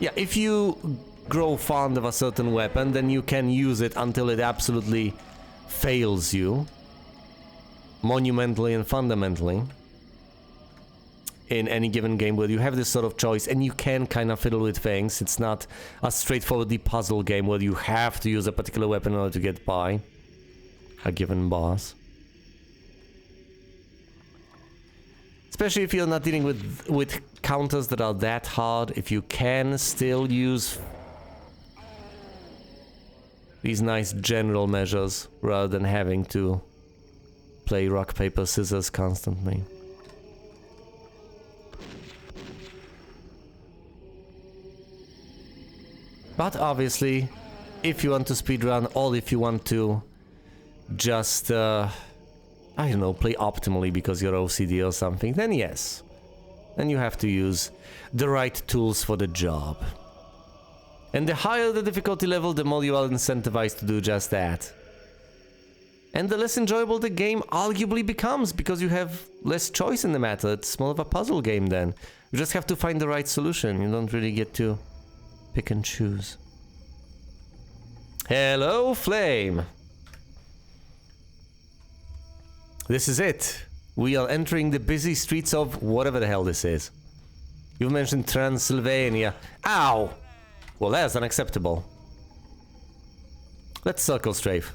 Yeah, if you grow fond of a certain weapon, then you can use it until it absolutely fails you. Monumentally and fundamentally. In any given game where you have this sort of choice and you can kind of fiddle with things. It's not a straightforwardly puzzle game where you have to use a particular weapon in order to get by a given boss. Especially if you're not dealing with counters that are that hard, if you can still use these nice general measures rather than having to play rock, paper, scissors constantly. But obviously, if you want to speedrun or if you want to just, I don't know, play optimally because you're OCD or something, then yes. Then you have to use the right tools for the job. And the higher the difficulty level, the more you are incentivized to do just that. And the less enjoyable the game arguably becomes because you have less choice in the matter. It's more of a puzzle game then. You just have to find the right solution. You don't really get to pick and choose. Hello, Flame. This is it. We are entering the busy streets of whatever the hell this is. You mentioned Transylvania. Ow! Well, that's unacceptable. Let's circle strafe.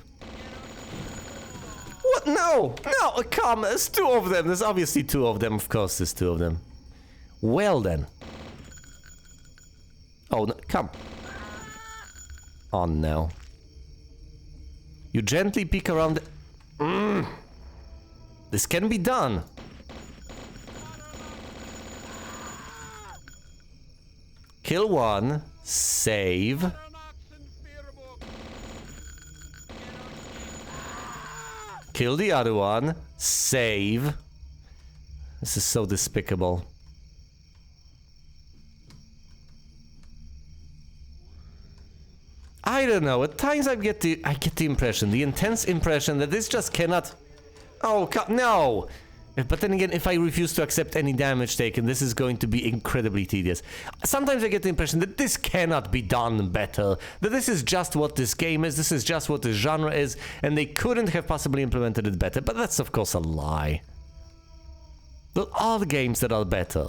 What? No! No! Come! There's two of them. There's obviously two of them. Of course there's two of them. Well then. Oh, no, come. Oh no. You gently peek around the... This can be done. Kill one. Save. Kill the other one. Save. This is so despicable. I don't know, at times I get the impression, the intense impression that this just cannot... Oh, no! But then again, if I refuse to accept any damage taken, this is going to be incredibly tedious. Sometimes I get the impression that this cannot be done better, that this is just what this game is, this is just what this genre is, and they couldn't have possibly implemented it better, but that's of course a lie. There are games that are better.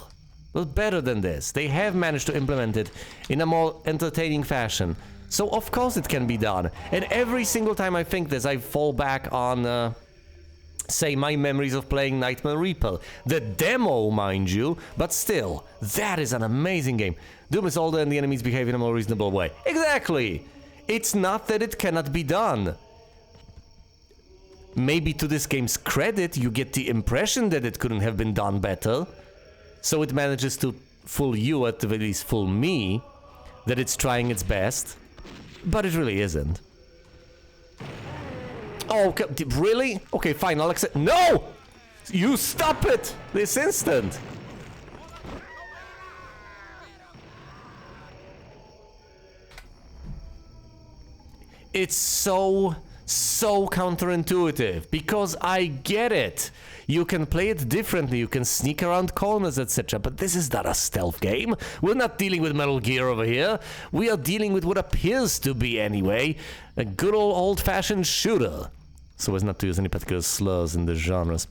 They're better than this. They have managed to implement it in a more entertaining fashion. So of course it can be done. And every single time I think this, I fall back on, say, my memories of playing Nightmare Reaper. The demo, mind you, but still, that is an amazing game. Doom is older and the enemies behave in a more reasonable way. Exactly! It's not that it cannot be done. Maybe to this game's credit, you get the impression that it couldn't have been done better. So it manages to fool you, at the very least fool me, that it's trying its best. But it really isn't. Oh, really? Okay, fine, I'll accept. No! You stop it! This instant! It's so counterintuitive, because I get it. You can play it differently, you can sneak around corners, etc. But this is not a stealth game. We're not dealing with Metal Gear over here. We are dealing with what appears to be, anyway, a good old-fashioned shooter. So as not to use any particular slurs in the genres.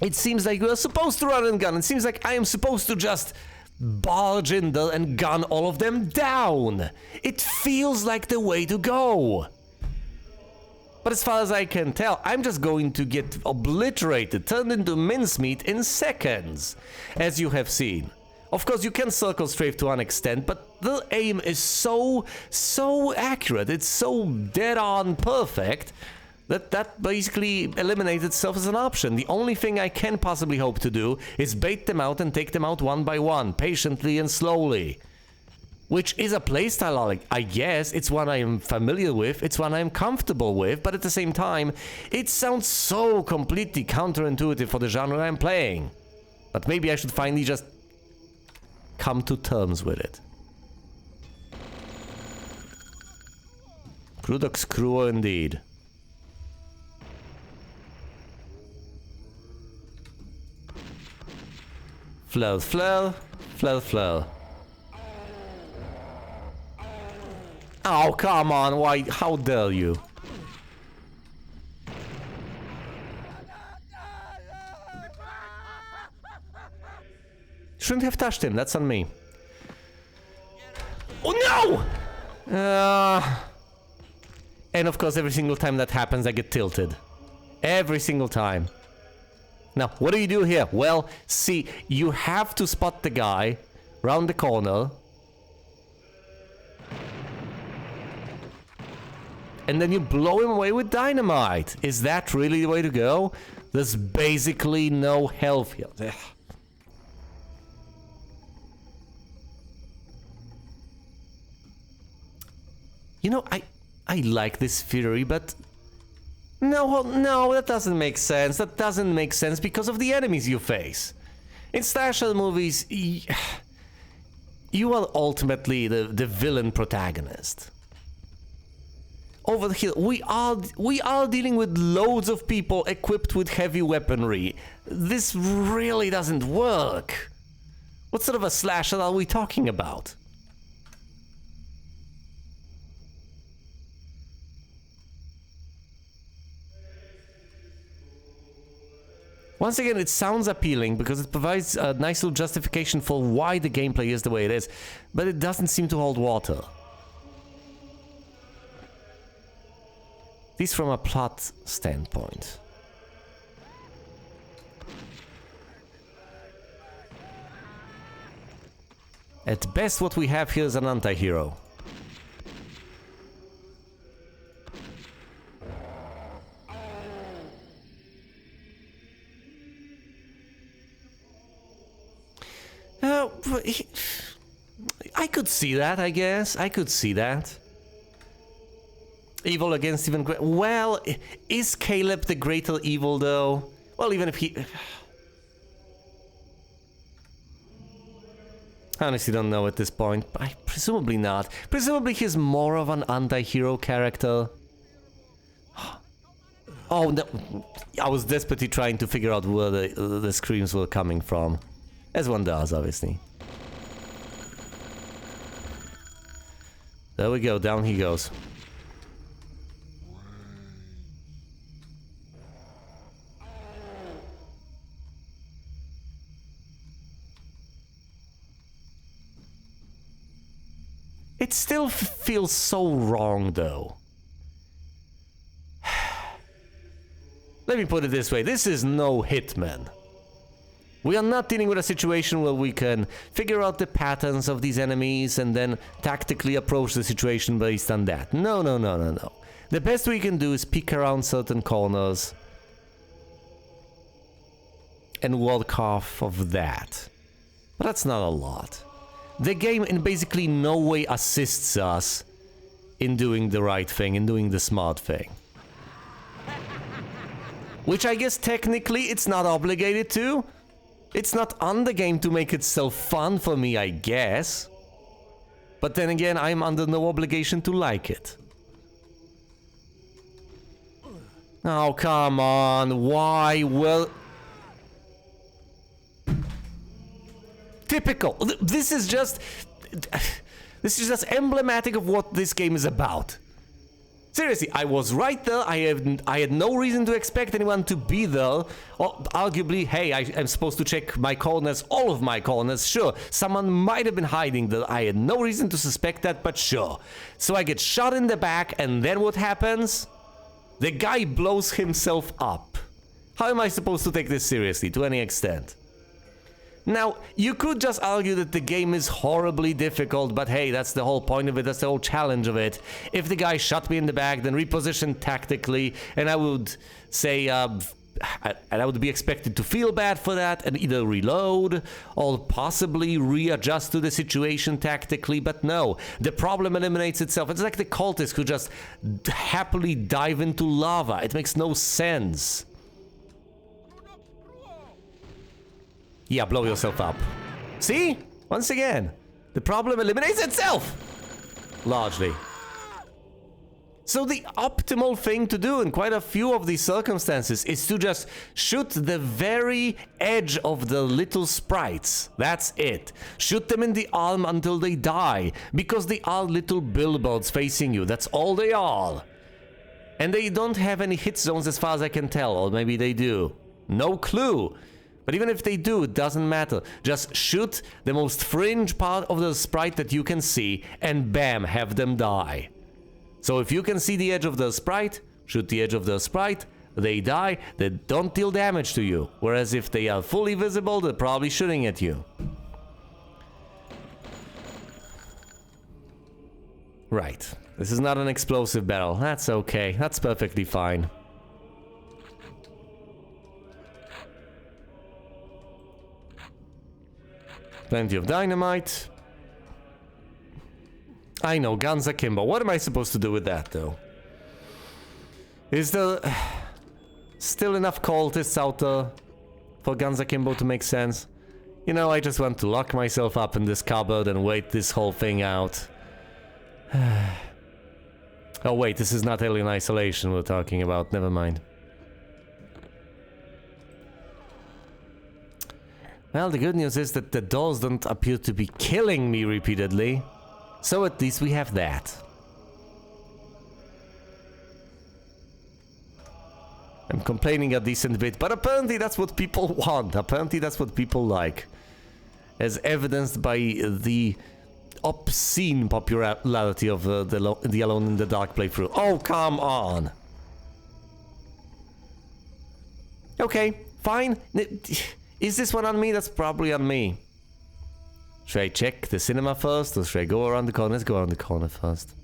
It seems like we're supposed to run and gun. It seems like I am supposed to just barge in there and gun all of them down. It feels like the way to go. But as far as I can tell, I'm just going to get obliterated, turned into mincemeat in seconds, as you have seen. Of course, you can circle strafe to an extent, but the aim is so accurate, it's so dead-on perfect, that basically eliminates itself as an option. The only thing I can possibly hope to do is bait them out and take them out one by one, patiently and slowly. Which is a playstyle, I guess. It's one I am familiar with, it's one I am comfortable with, but at the same time, it sounds so completely counterintuitive for the genre I'm playing. But maybe I should finally just come to terms with it. Crudox cruel indeed. Flow, flow, flow, flow. Oh, come on, why? How dare you? Shouldn't have touched him, that's on me. Oh no! And of course, every single time that happens, I get tilted. Every single time. Now, what do you do here? Well, see, you have to spot the guy round the corner. And then you blow him away with dynamite. Is that really the way to go? There's basically no health here. Ugh. You know, I like this theory, but... No, that doesn't make sense. That doesn't make sense because of the enemies you face. In slasher movies, you are ultimately the villain protagonist. Over here, we are dealing with loads of people equipped with heavy weaponry. This really doesn't work. What sort of a slasher are we talking about? Once again, it sounds appealing because it provides a nice little justification for why the gameplay is the way it is, but it doesn't seem to hold water. At least from a plot standpoint. At best, what we have here is an anti-hero. I could see that, I guess. I could see that. Evil against even greater. Well, is Caleb the greater evil, though? Well, even if he... I honestly don't know at this point. Presumably not. Presumably he's more of an anti-hero character. Oh, no. I was desperately trying to figure out where the screams were coming from. As one does, obviously. There we go, down he goes. It still feels so wrong, though. Let me put it this way, this is no Hitman. We are not dealing with a situation where we can figure out the patterns of these enemies and then tactically approach the situation based on that. No. The best we can do is peek around certain corners and work off of that. But that's not a lot. The game in basically no way assists us in doing the right thing, in doing the smart thing. Which I guess technically it's not obligated to. It's not on the game to make itself fun for me, I guess. But then again, I'm under no obligation to like it. Oh, come on, why? Well... Typical! This is just emblematic of what this game is about. Seriously, I was right there. I had no reason to expect anyone to be there. Or arguably, hey, I'm supposed to check my corners, all of my corners. Sure, someone might have been hiding there. I had no reason to suspect that, but sure. So I get shot in the back, and then what happens? The guy blows himself up. How am I supposed to take this seriously, to any extent? Now, you could just argue that the game is horribly difficult, but hey, that's the whole point of it, that's the whole challenge of it. If the guy shot me in the back, then reposition tactically, and I would say, and I would be expected to feel bad for that, and either reload, or possibly readjust to the situation tactically, but no, the problem eliminates itself. It's like the cultists who just happily dive into lava. It makes no sense. Yeah, blow yourself up. See? Once again, the problem eliminates itself! Largely. So the optimal thing to do in quite a few of these circumstances is to just shoot the very edge of the little sprites. That's it. Shoot them in the arm until they die, because they are little billboards facing you. That's all they are. And they don't have any hit zones as far as I can tell, or maybe they do. No clue. But even if they do, it doesn't matter. Just shoot the most fringe part of the sprite that you can see, and bam, have them die. So if you can see the edge of the sprite, shoot the edge of the sprite, they die, they don't deal damage to you. Whereas if they are fully visible, they're probably shooting at you. Right. This is not an explosive battle. That's okay. That's perfectly fine. Plenty of dynamite. I know, guns akimbo. What am I supposed to do with that, though? Is there still enough cultists out there for guns akimbo to make sense? You know, I just want to lock myself up in this cupboard and wait this whole thing out. Oh wait, this is not alien isolation we're talking about. Never mind. Well, the good news is that the doors don't appear to be killing me repeatedly. So at least we have that. I'm complaining a decent bit, but apparently that's what people want. Apparently that's what people like. As evidenced by the obscene popularity of the Alone in the Dark playthrough. Oh, come on! Okay, fine. Is this one on me? That's probably on me. Should I check the cinema first, or should I go around the corner? Let's go around the corner first.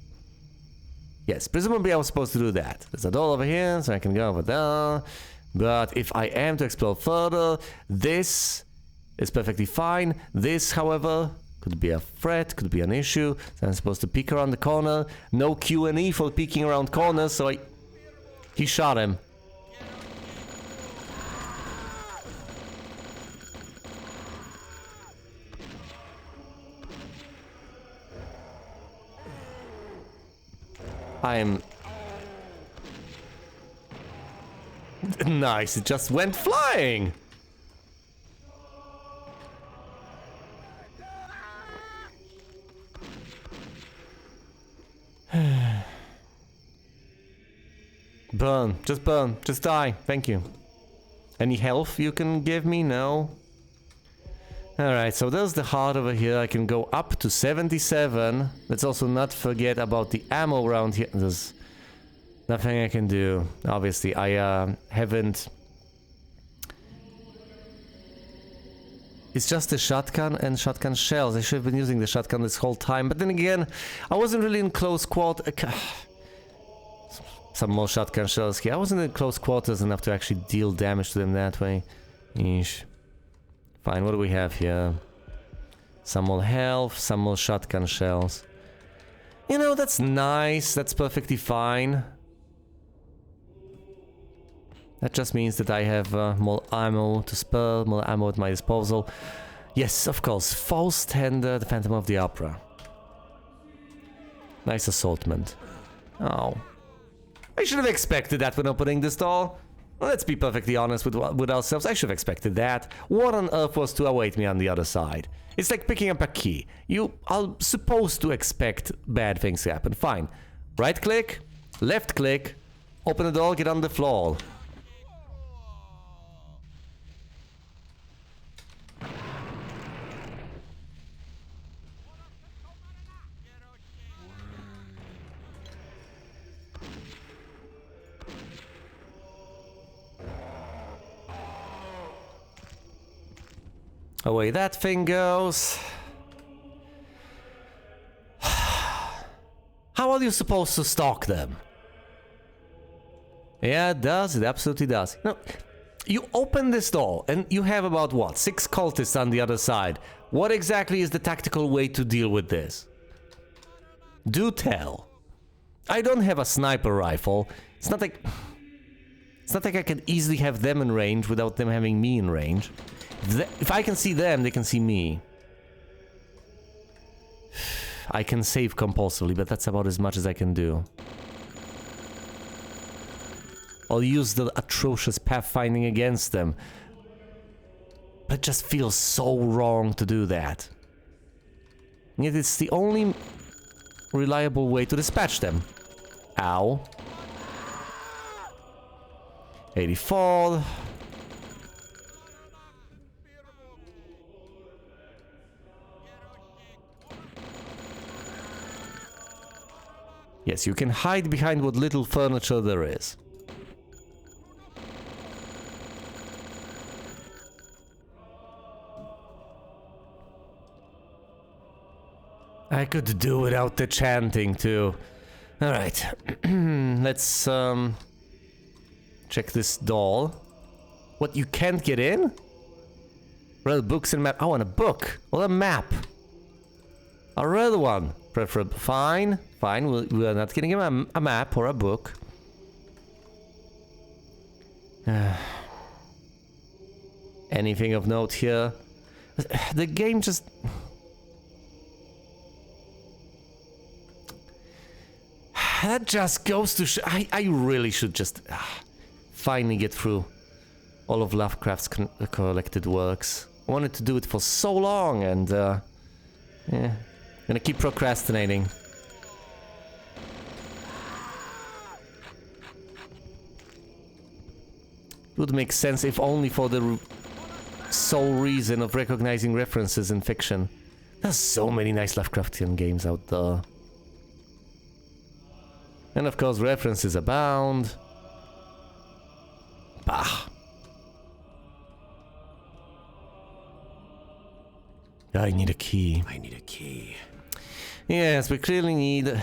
Yes, presumably I was supposed to do that. There's a door over here, so I can go over there. But if I am to explore further, this is perfectly fine. This, however, could be a threat, could be an issue. So I'm supposed to peek around the corner. No Q&E for peeking around corners, so he shot him. I'm... Nice, it just went flying! Burn, just die, thank you. Any health you can give me? No? Alright, so there's the heart over here. I can go up to 77. Let's also not forget about the ammo around here. There's nothing I can do. Obviously, I haven't... It's just a shotgun and shotgun shells. I should have been using the shotgun this whole time. But then again, I wasn't really in close quarters. Some more shotgun shells here. I wasn't in close quarters enough to actually deal damage to them that way. Eesh. Fine, what do we have here? Some more health, some more shotgun shells. You know, that's nice, that's perfectly fine. That just means that I have more ammo to spare, more ammo at my disposal. Yes, of course, Faust and the Phantom of the Opera. Nice assortment. Oh. I should have expected that when opening this door. Let's be perfectly honest with ourselves, I should have expected that. What on earth was to await me on the other side? It's like picking up a key. You are supposed to expect bad things to happen. Fine. Right click, left click, open the door, get on the floor. Away that thing goes. How are you supposed to stalk them? Yeah, it does. It absolutely does. No, you open this door and you have about, what, 6 cultists on the other side. What exactly is the tactical way to deal with this? Do tell. I don't have a sniper rifle. It's not like I can easily have them in range without them having me in range. If I can see them, they can see me. I can save compulsively, but that's about as much as I can do. I'll use the atrocious pathfinding against them. But it just feels so wrong to do that. And yet it's the only reliable way to dispatch them. Ow. 84. Yes, you can hide behind what little furniture there is. I could do without the chanting too. Alright. Let's check this doll. What, you can't get in? Read books and map. I want a book or a map. A red one. Preferable. Fine. Fine. We are not getting him a map or a book. Anything of note here? The game just... That just goes to I really should just finally get through all of Lovecraft's collected works. I wanted to do it for so long, and yeah, I'm gonna keep procrastinating. It would make sense if only for the sole reason of recognizing references in fiction. There's so many nice Lovecraftian games out there. And of course, references abound. Bah. I need a key. I need a key. Yes, we clearly need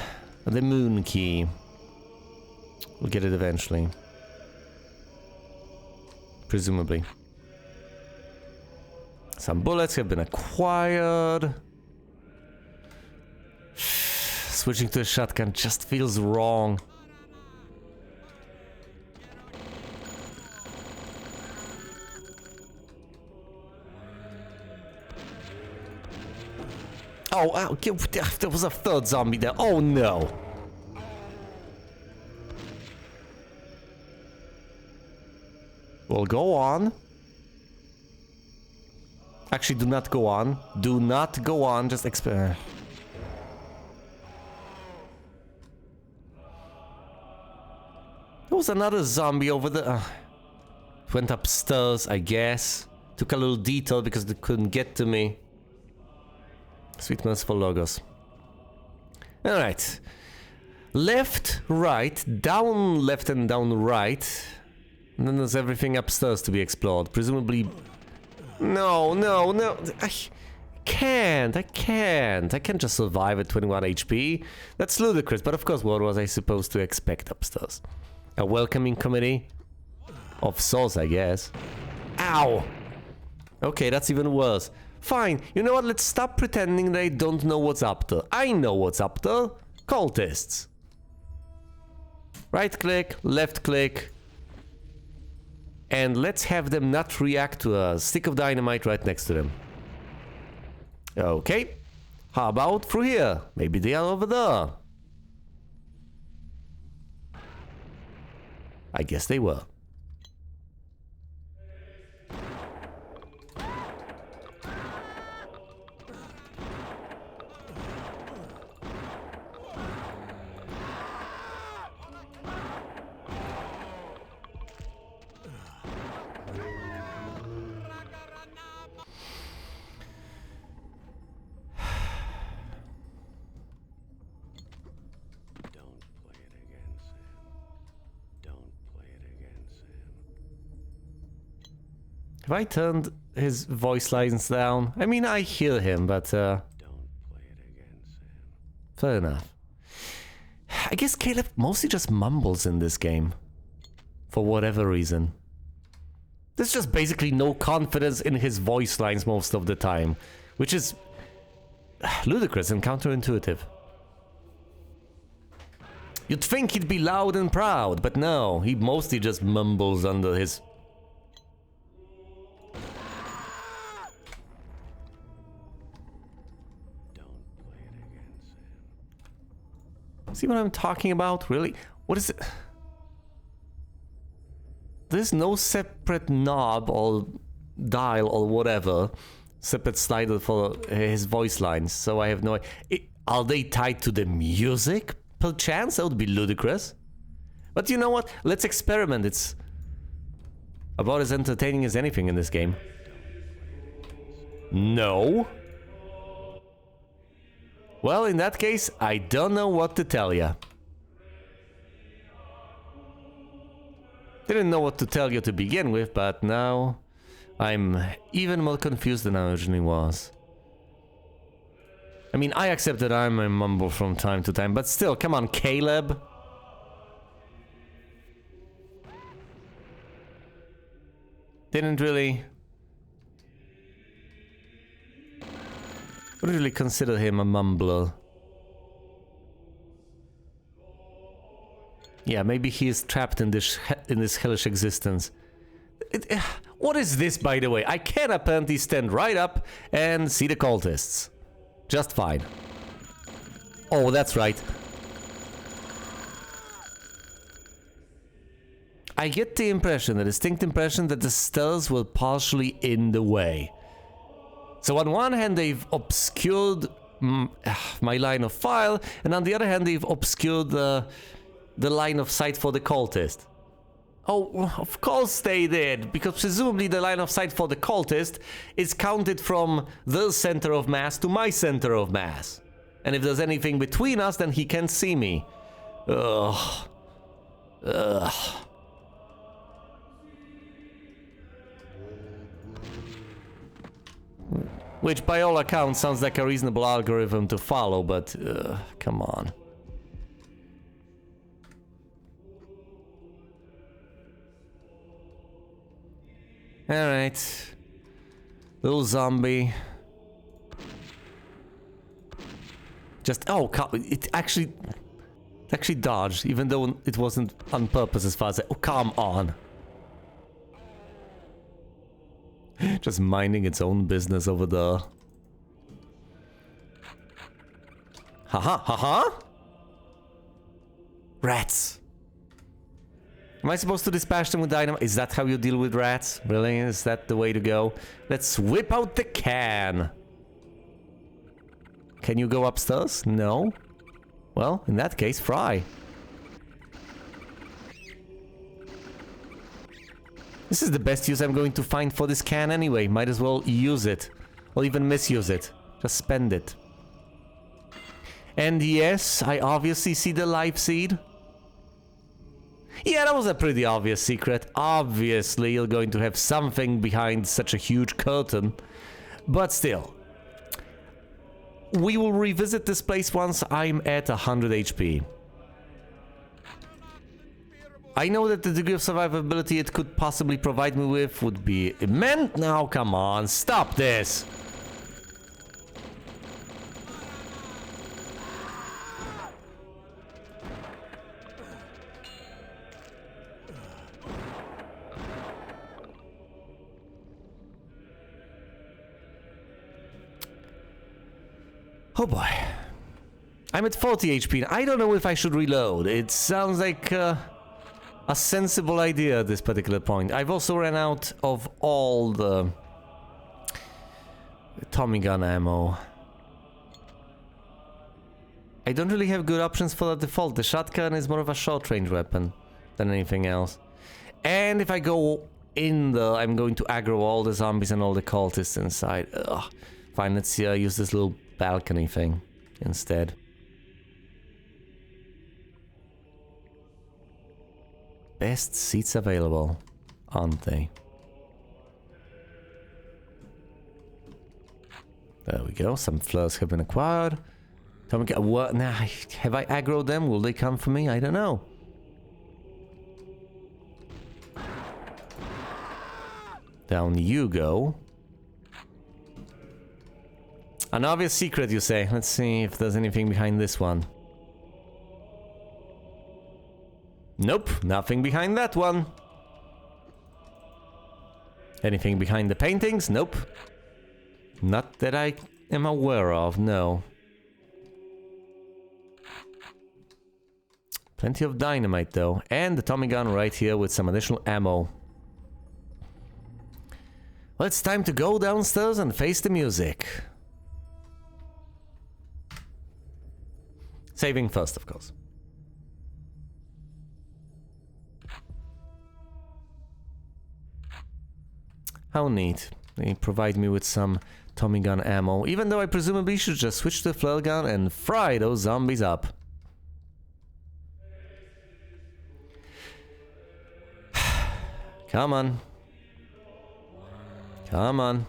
the moon key. We'll get it eventually. Presumably. Some bullets have been acquired. Switching to a shotgun just feels wrong. Oh, there was a third zombie there. Oh no. Well, go on. Actually, do not go on. Do not go on. Just explain. There was another zombie over there. Went upstairs, I guess. Took a little detour because they couldn't get to me. Sweet merciful logos. Alright. Left, right, down left and down right. And then there's everything upstairs to be explored. Presumably... No. I can't just survive at 21 HP. That's ludicrous, but of course, what was I supposed to expect upstairs? A welcoming committee? Of sorts, I guess. Ow! Okay, that's even worse. Fine, you know what? Let's stop pretending they don't know what's up there. I know what's up there. Cultists. Right click, left click. And let's have them not react to a stick of dynamite right next to them. Okay. How about through here? Maybe they are over there. I guess they were. Have I turned his voice lines down? I mean, I hear him, but don't play it again, Sam. Fair enough. I guess Caleb mostly just mumbles in this game. For whatever reason. There's just basically no confidence in his voice lines most of the time. Which is ludicrous and counterintuitive. You'd think he'd be loud and proud, but no. He mostly just mumbles under his... See what I'm talking about? Really? What is it? there's no separate knob or dial or whatever, separate slider for his voice lines, so I have no... Are they tied to the music, perchance? That would be ludicrous. But you know what? Let's experiment. It's about as entertaining as anything in this game. No? Well, in that case, I don't know what to tell ya. Didn't know what to tell you to begin with, but now I'm even more confused than I originally was. I mean, I accept that I'm a mumble from time to time, but still, come on, Caleb. Wouldn't really consider him a mumbler. Yeah, maybe he is trapped in this hellish existence. What is this, by the way? I can apparently stand right up and see the cultists. Just fine. Oh, that's right. I get the impression, the distinct impression, that the stairs were partially in the way. So on one hand they've obscured my line of fire, and on the other hand they've obscured the line of sight for the cultist. Oh, of course they did, because presumably the line of sight for the cultist is counted from their center of mass to my center of mass. And if there's anything between us, then he can't see me. Ugh. Ugh. Which, by all accounts, sounds like a reasonable algorithm to follow, but come on. Alright. Little zombie. Just, oh, it actually dodged, even though it wasn't on purpose as far as oh, come on. Just minding its own business over there. Haha, haha! Rats! Am I supposed to dispatch them with dynamite? Is that how you deal with rats? Really? Is that the way to go? Let's whip out the can! Can you go upstairs? No? Well, in that case, fry. This is the best use I'm going to find for this can anyway. Might as well use it. Or even misuse it. Just spend it. And yes, I obviously see the life seed. Yeah, that was a pretty obvious secret. Obviously, you're going to have something behind such a huge curtain. But still. We will revisit this place once I'm at 100 HP. I know that the degree of survivability it could possibly provide me with would be immense. Now, come on, stop this! Oh boy. I'm at 40 HP. I don't know if I should reload. It sounds like a sensible idea at this particular point. I've also ran out of all the Tommy gun ammo. I don't really have good options for the default. The shotgun is more of a short-range weapon than anything else. And if I go in there, I'm going to aggro all the zombies and all the cultists inside. Ugh. Fine, let's use this little balcony thing instead. Best seats available, aren't they? There we go, some flares have been acquired. What? Nah, have I aggroed them? Will they come for me? I don't know. Down you go. An obvious secret, you say? Let's see if there's anything behind this one. Nope, nothing behind that one. Anything behind the paintings? Nope. Not that I am aware of, no. Plenty of dynamite though, and the Tommy gun right here with some additional ammo. Well, it's time to go downstairs and face the music. Saving first, of course. How neat. They provide me with some Tommy gun ammo, even though I presumably should just switch to the flare gun and fry those zombies up. Come on. Come on.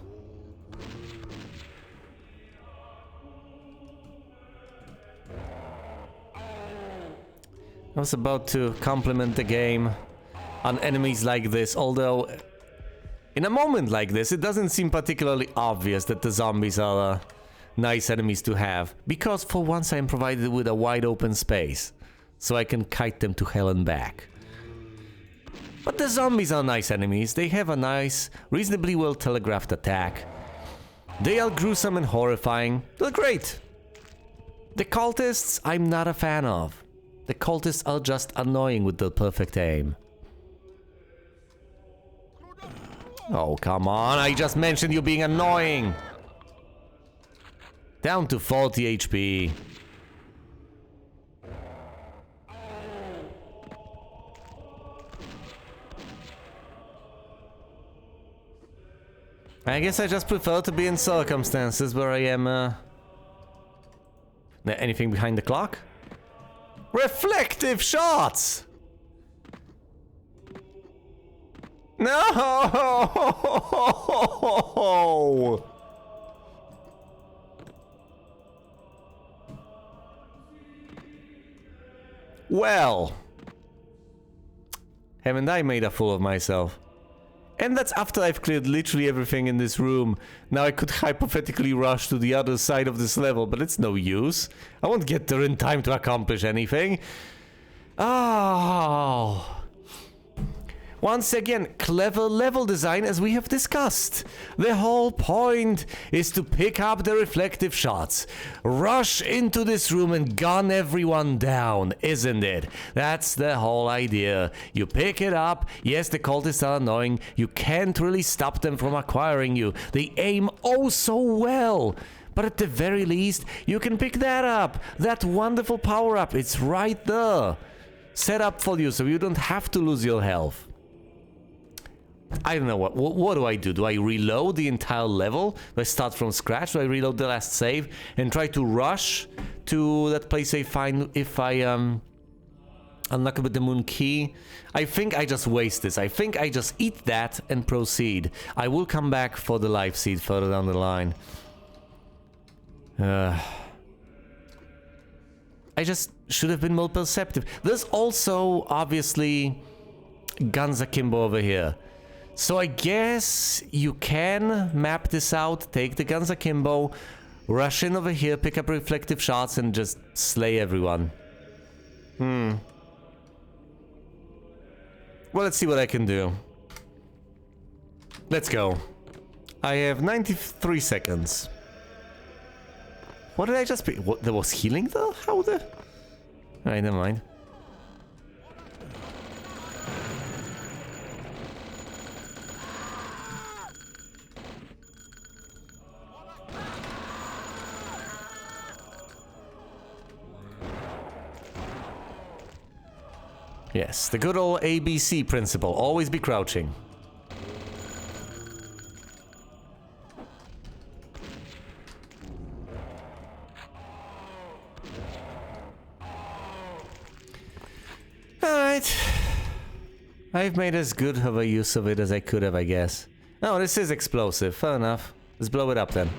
I was about to compliment the game on enemies like this, although in a moment like this, it doesn't seem particularly obvious that the zombies are nice enemies to have, because for once I am provided with a wide open space, so I can kite them to hell and back. But the zombies are nice enemies. They have a nice, reasonably well telegraphed attack. They are gruesome and horrifying. They're great. The cultists, I'm not a fan of. The cultists are just annoying with the perfect aim. Oh, come on, I just mentioned you being annoying! Down to 40 HP. I guess I just prefer to be in circumstances where I am, anything behind the clock? Reflective shots! No! Well, haven't I made a fool of myself? And that's after I've cleared literally everything in this room. Now I could hypothetically rush to the other side of this level, but it's no use. I won't get there in time to accomplish anything. Oh. Once again, clever level design as we have discussed. The whole point is to pick up the reflective shots. Rush into this room and gun everyone down, isn't it? That's the whole idea. You pick it up, yes, the cultists are annoying, you can't really stop them from acquiring you. They aim oh so well. But at the very least, you can pick that up. That wonderful power up, it's right there. Set up for you so you don't have to lose your health. I don't know, what do I do? Do I reload the entire level? Do I start from scratch? Do I reload the last save and try to rush to that place I find if I unlock it with the moon key? I think I just waste this. I think I just eat that and proceed. I will come back for the life seed further down the line. I just should have been more perceptive. There's also, obviously, guns akimbo over here. So I guess you can map this out, take the guns akimbo, rush in over here, pick up reflective shots, and just slay everyone. Well, let's see what I can do. Let's go. I have 93 seconds. What did I just pick? What, there was healing there? How the... Alright, never mind. Yes, the good old ABC principle. Always be crouching. Alright. I've made as good of a use of it as I could have, I guess. Oh, this is explosive. Fair enough. Let's blow it up then.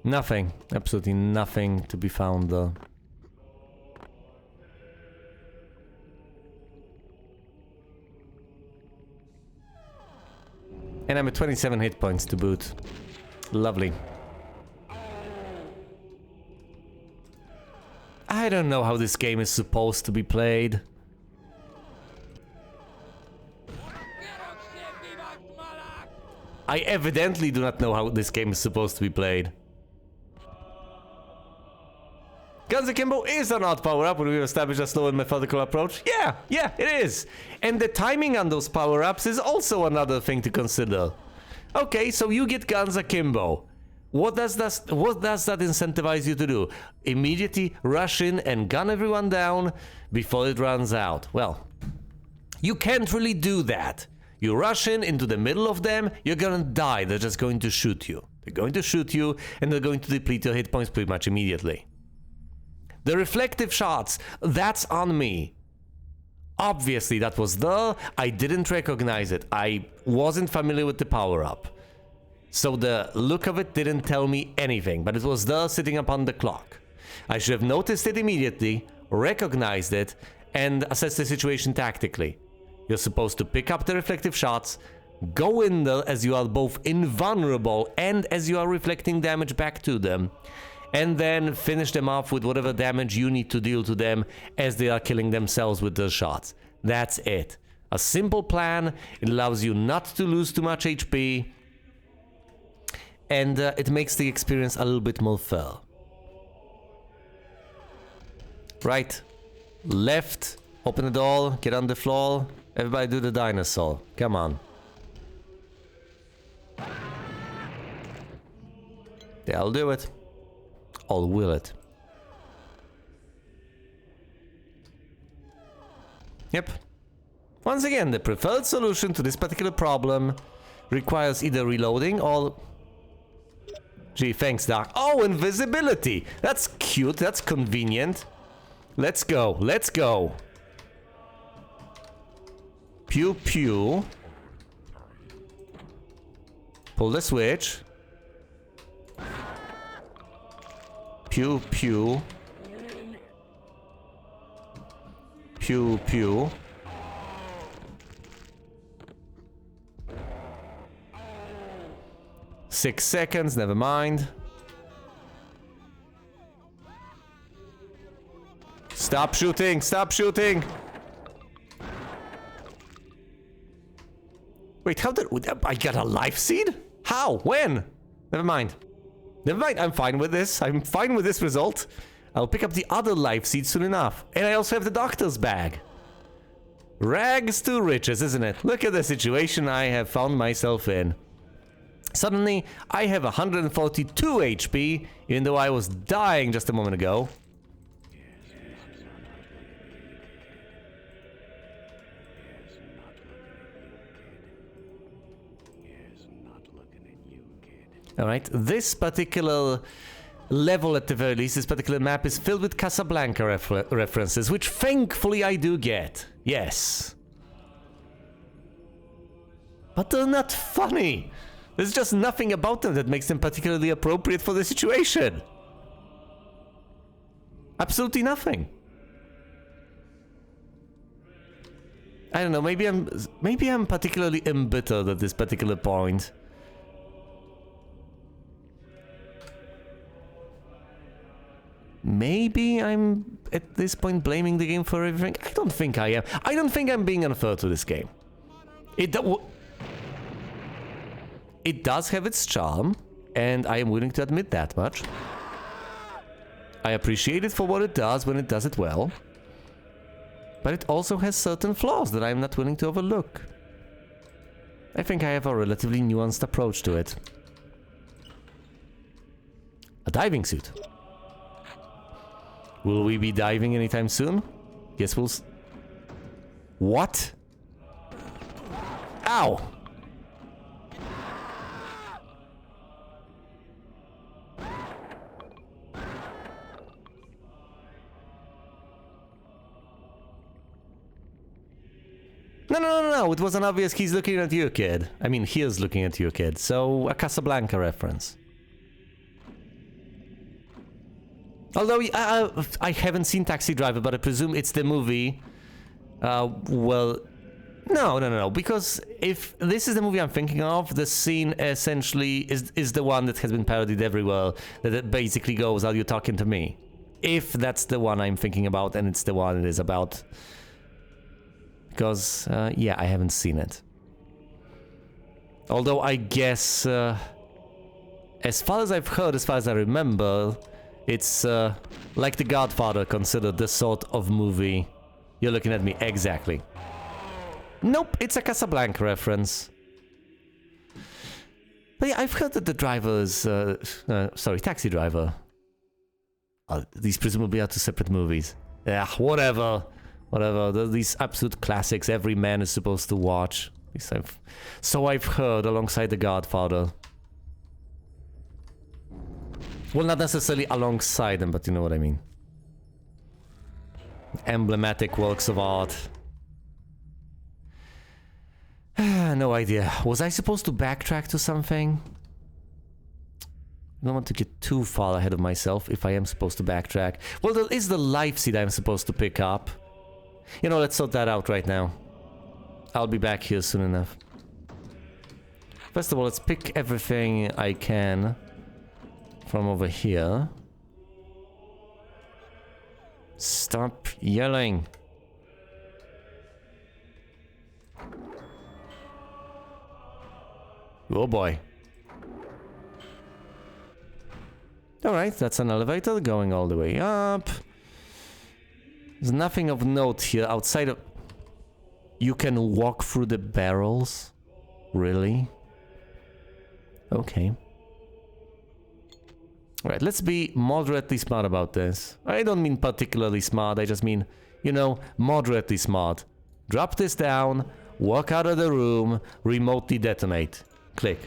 Nothing. Absolutely nothing to be found though. And I'm at 27 hit points to boot. Lovely. I don't know how this game is supposed to be played. I evidently do not know how this game is supposed to be played. Guns Akimbo is an odd power-up when we've established a slow and methodical approach. Yeah, it is. And the timing on those power-ups is also another thing to consider. Okay, so you get guns akimbo. What does that incentivize you to do? Immediately rush in and gun everyone down before it runs out. Well, you can't really do that. You rush in into the middle of them, you're gonna die. They're just going to shoot you. They're going to shoot you, and they're going to deplete your hit points pretty much immediately. The reflective shots, that's on me. Obviously, that was there. I didn't recognize it. I wasn't familiar with the power-up. So the look of it didn't tell me anything, but it was there sitting upon the clock. I should have noticed it immediately, recognized it, and assessed the situation tactically. You're supposed to pick up the reflective shots, go in there as you are both invulnerable and as you are reflecting damage back to them, and then finish them off with whatever damage you need to deal to them as they are killing themselves with those shots. That's it. A simple plan. It allows you not to lose too much HP, and it makes the experience a little bit more fair. Right, left, open the door, get on the floor, everybody do the dinosaur. Come on. Yeah, I'll do it. Or will it? Yep. Once again, the preferred solution to this particular problem requires either reloading or... Gee, thanks, Doc. Oh, invisibility! That's cute, that's convenient. Let's go, let's go. Pew pew. Pull the switch. Pew pew. Pew pew. Six seconds, never mind. Stop shooting! Stop shooting! Wait, how did... I got a life seed? How? When? Never mind. Never mind, I'm fine with this. I'm fine with this result. I'll pick up the other life seed soon enough. And I also have the doctor's bag. Rags to riches, isn't it? Look at the situation I have found myself in. Suddenly, I have 142 HP, even though I was dying just a moment ago. Alright, this particular level at the very least, this particular map is filled with Casablanca references, which thankfully I do get. Yes. But they're not funny. There's just nothing about them that makes them particularly appropriate for the situation. Absolutely nothing. I don't know, maybe I'm particularly embittered at this particular point. Maybe I'm, at this point, blaming the game for everything. I don't think I am. I don't think I'm being unfair to this game. It does have its charm, and I am willing to admit that much. I appreciate it for what it does when it does it well. But it also has certain flaws that I'm not willing to overlook. I think I have a relatively nuanced approach to it. A diving suit. Will we be diving anytime soon? Guess we'll What? Ow! No, it wasn't obvious he's looking at you, kid. I mean, he is looking at you, kid. So, a Casablanca reference. Although, I haven't seen Taxi Driver, but I presume it's the movie. Well, no, because if this is the movie I'm thinking of, the scene essentially is the one that has been parodied everywhere, that it basically goes, "Are you talking to me?" If that's the one I'm thinking about, and it's the one it is about. Because, yeah, I haven't seen it. Although I guess, as far as I've heard, as far as I remember, it's like The Godfather considered the sort of movie. You're looking at me, exactly. Nope, it's a Casablanca reference. But yeah, I've heard that the drivers, sorry, taxi driver. These presumably are two separate movies. Yeah, whatever. Whatever. These absolute classics every man is supposed to watch. So I've heard, alongside The Godfather. Well, not necessarily alongside them, but you know what I mean. Emblematic works of art. No idea. Was I supposed to backtrack to something? I don't want to get too far ahead of myself if I am supposed to backtrack. Well, there is the life seed I'm supposed to pick up. You know, let's sort that out right now. I'll be back here soon enough. First of all, let's pick everything I can from over here. Stop yelling. Oh boy. Alright, that's an elevator going all the way up. There's nothing of note here outside of... You can walk through the barrels? Really? Okay. Alright, let's be moderately smart about this. I don't mean particularly smart, I just mean, you know, moderately smart. Drop this down, walk out of the room, remotely detonate. Click.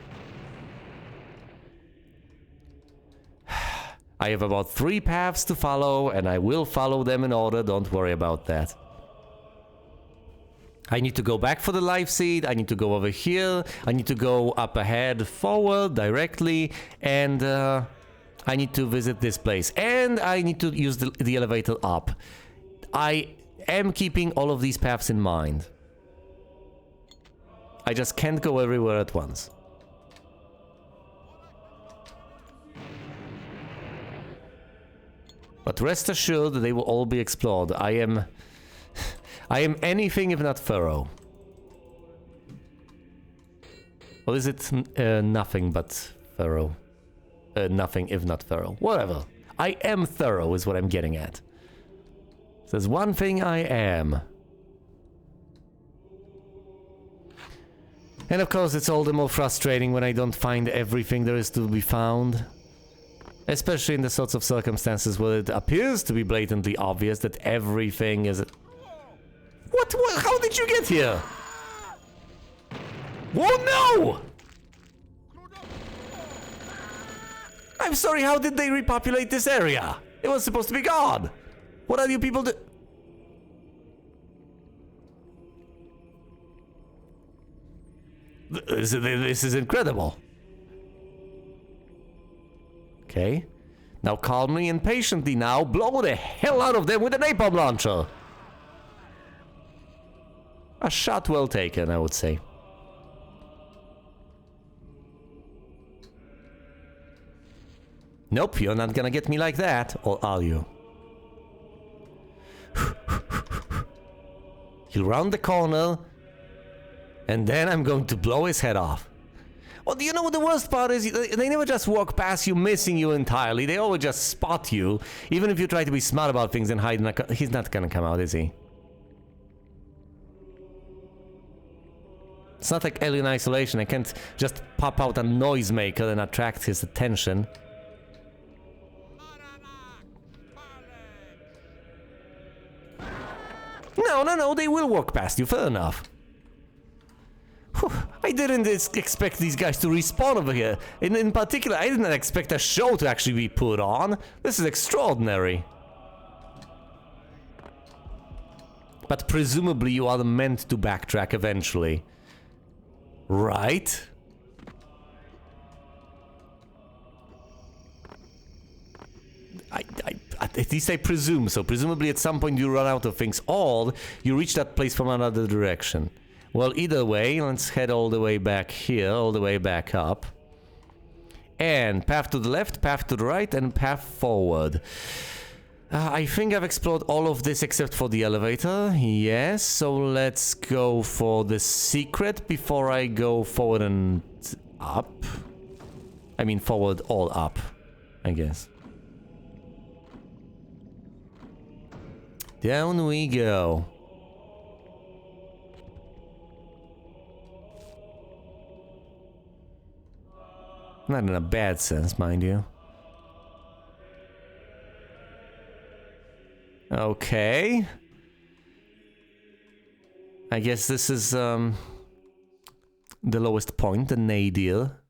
I have about 3 paths to follow, and I will follow them in order, don't worry about that. I need to go back for the life seed, I need to go over here, I need to go up ahead, forward, directly, and I need to visit this place. And I need to use the elevator up. I am keeping all of these paths in mind. I just can't go everywhere at once. But rest assured, they will all be explored. I am anything if not thorough. Or is it nothing but thorough? Nothing if not thorough. Whatever. I am thorough is what I'm getting at. If there's one thing I am. And of course, it's all the more frustrating when I don't find everything there is to be found. Especially in the sorts of circumstances where it appears to be blatantly obvious that everything is... What? How did you get here? Oh no! I'm sorry, how did they repopulate this area? It was supposed to be gone. What are you people do? This is incredible. Okay. Now calmly and patiently now, blow the hell out of them with a napalm launcher. A shot well taken, I would say. Nope, you're not gonna get me like that, or are you? He'll round the corner, and then I'm going to blow his head off. Well, do you know what the worst part is? They never just walk past you, missing you entirely. They always just spot you. Even if you try to be smart about things and hide, he's not gonna come out, is he? It's not like Alien Isolation. I can't just pop out a noisemaker and attract his attention. No, they will walk past you, fair enough. Whew, I didn't expect these guys to respawn over here. In particular, I didn't expect a show to actually be put on. This is extraordinary. But presumably you are meant to backtrack eventually. Right? At least I presume so. Presumably at some point you run out of things, or you reach that place from another direction. Well, either way, let's head all the way back here, all the way back up. And path to the left, path to the right, and path forward. I think I've explored all of this except for the elevator. Yes, so let's go for the secret before I go forward and up. I mean forward all up, I guess. Down we go. Not in a bad sense, mind you. Okay. I guess this is the lowest point, the nadir,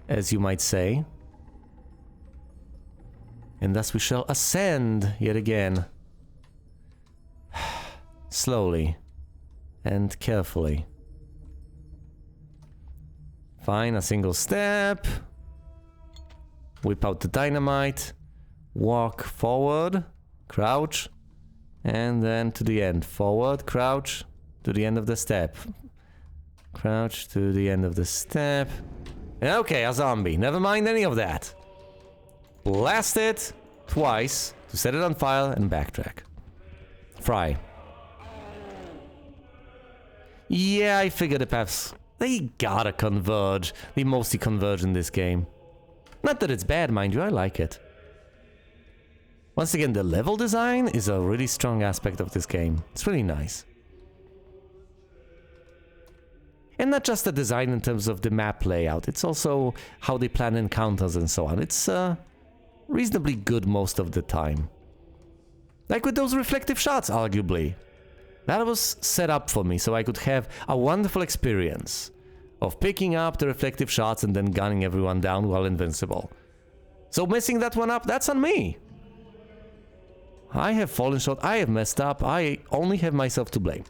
as you might say. And thus we shall ascend yet again. Slowly and carefully. Fine, a single step. Whip out the dynamite. Walk forward. Crouch. And then to the end. Forward, crouch. To the end of the step. Crouch to the end of the step. Okay, a zombie. Never mind any of that. Blast it twice to set it on fire and backtrack. Fry. Yeah, I figured the paths, they gotta converge. They mostly converge in this game. Not that it's bad, mind you, I like it. Once again, the level design is a really strong aspect of this game. It's really nice. And not just the design in terms of the map layout, it's also how they plan encounters and so on. It's reasonably good most of the time. Like with those reflective shots, arguably. That was set up for me so I could have a wonderful experience of picking up the reflective shots and then gunning everyone down while invincible. So messing that one up, that's on me. I have fallen short, I have messed up, I only have myself to blame.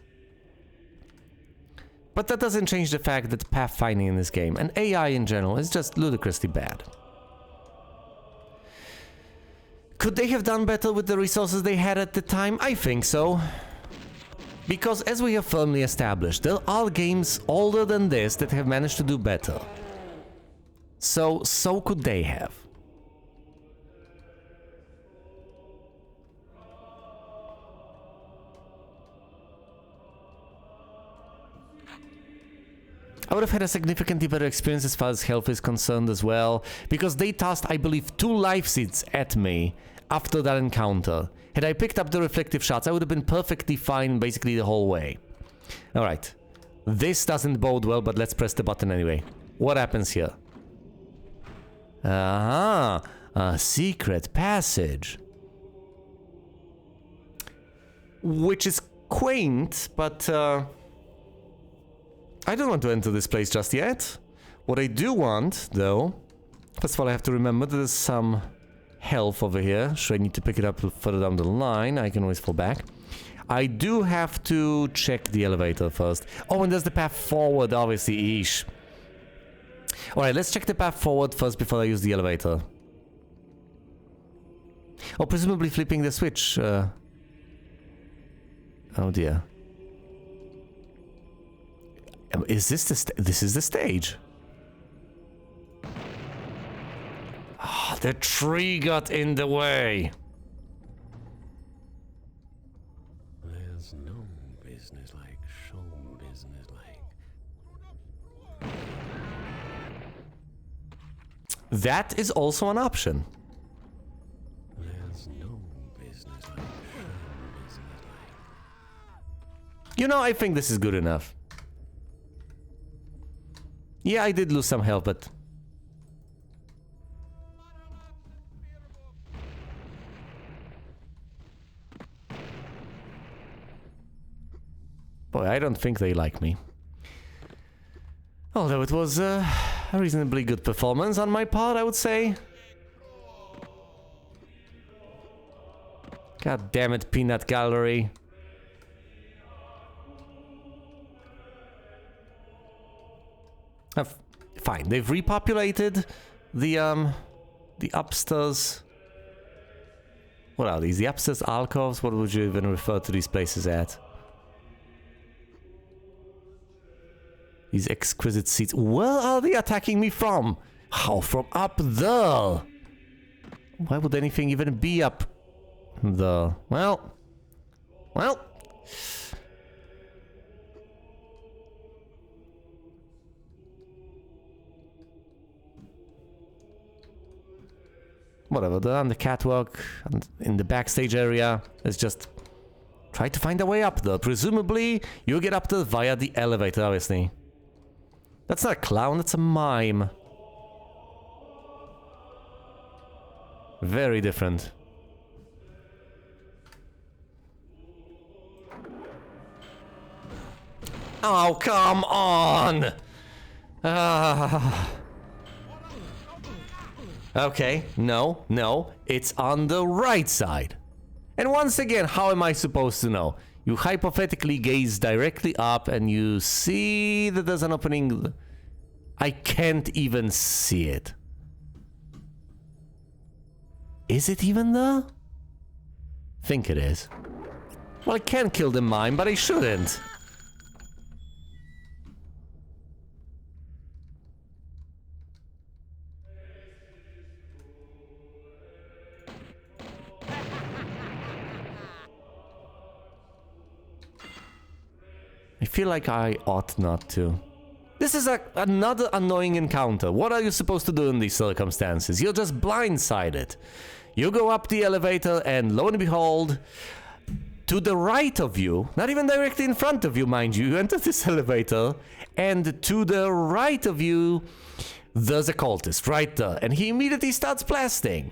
But that doesn't change the fact that pathfinding in this game, and AI in general, is just ludicrously bad. Could they have done better with the resources they had at the time? I think so. Because as we have firmly established, there are games older than this that have managed to do better. So could they have. I would have had a significantly better experience as far as health is concerned as well, because they tossed, I believe, 2 life seeds at me after that encounter. Had I picked up the reflective shots, I would have been perfectly fine basically the whole way. Alright. This doesn't bode well, but let's press the button anyway. What happens here? Aha! A secret passage. Which is quaint, but I don't want to enter this place just yet. What I do want, though... First of all, I have to remember that there's some health over here. Should I need to pick it up further down the line? I can always fall back. I do have to check the elevator first. Oh, and there's the path forward, obviously. Eesh. Alright, let's check the path forward first before I use the elevator. Oh, presumably flipping the switch. Oh dear. Is this the this is the stage? Ah, the tree got in the way. There's no business like show business like. That is also an option. There's no business like show business like. You know, I think this is good enough. Yeah, I did lose some health, but... Boy, I don't think they like me. Although it was a reasonably good performance on my part, I would say. God damn it, Peanut Gallery. Fine, they've repopulated the upstairs. What are these? The upstairs alcoves? What would you even refer to these places at? These exquisite seats. Where are they attacking me from? How, from up there? Why would anything even be up there? Well. Whatever, they're on the catwalk, and in the backstage area. Let's just try to find a way up there. Presumably, you get up there via the elevator, obviously. That's not a clown, that's a mime. Very different. Oh, come on! Ah. Okay, no, it's on the right side. And once again, how am I supposed to know? You hypothetically gaze directly up and you see that there's an opening. I can't even see it. Is it even there? Think it is. Well, I can kill the mime, but I shouldn't. I feel like I ought not to. This is another annoying encounter. What are you supposed to do in these circumstances? You're just blindsided. You go up the elevator and lo and behold, to the right of you, not even directly in front of you, mind you, you enter this elevator and to the right of you, there's a cultist right there and he immediately starts blasting.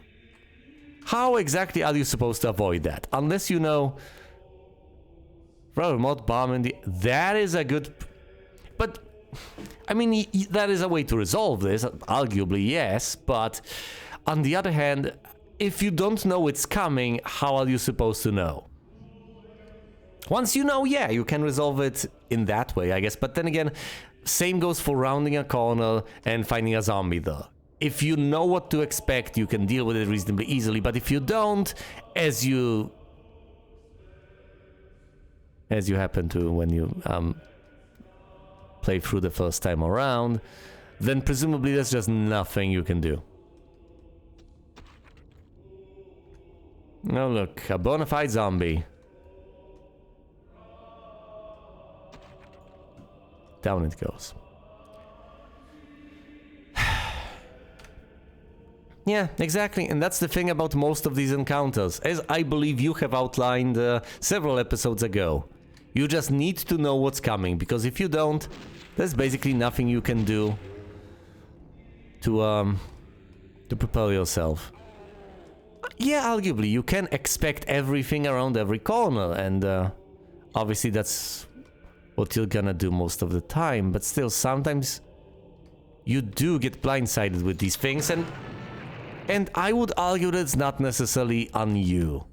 How exactly are you supposed to avoid that? Unless you know... Throw a remote bomb in the... That is a good... But, I mean, that is a way to resolve this, arguably, yes, but on the other hand, if you don't know it's coming, how are you supposed to know? Once you know, yeah, you can resolve it in that way, I guess, but then again, same goes for rounding a corner and finding a zombie there. If you know what to expect, you can deal with it reasonably easily, but if you don't, as you happen to when you play through the first time around, then presumably there's just nothing you can do. Oh look, a bona fide zombie. Down it goes. Yeah, exactly, and that's the thing about most of these encounters, as I believe you have outlined several episodes ago. You just need to know what's coming, because if you don't, there's basically nothing you can do to prepare yourself. Yeah, arguably, you can expect everything around every corner, and obviously that's what you're gonna do most of the time, but still, sometimes you do get blindsided with these things, and I would argue that it's not necessarily on you.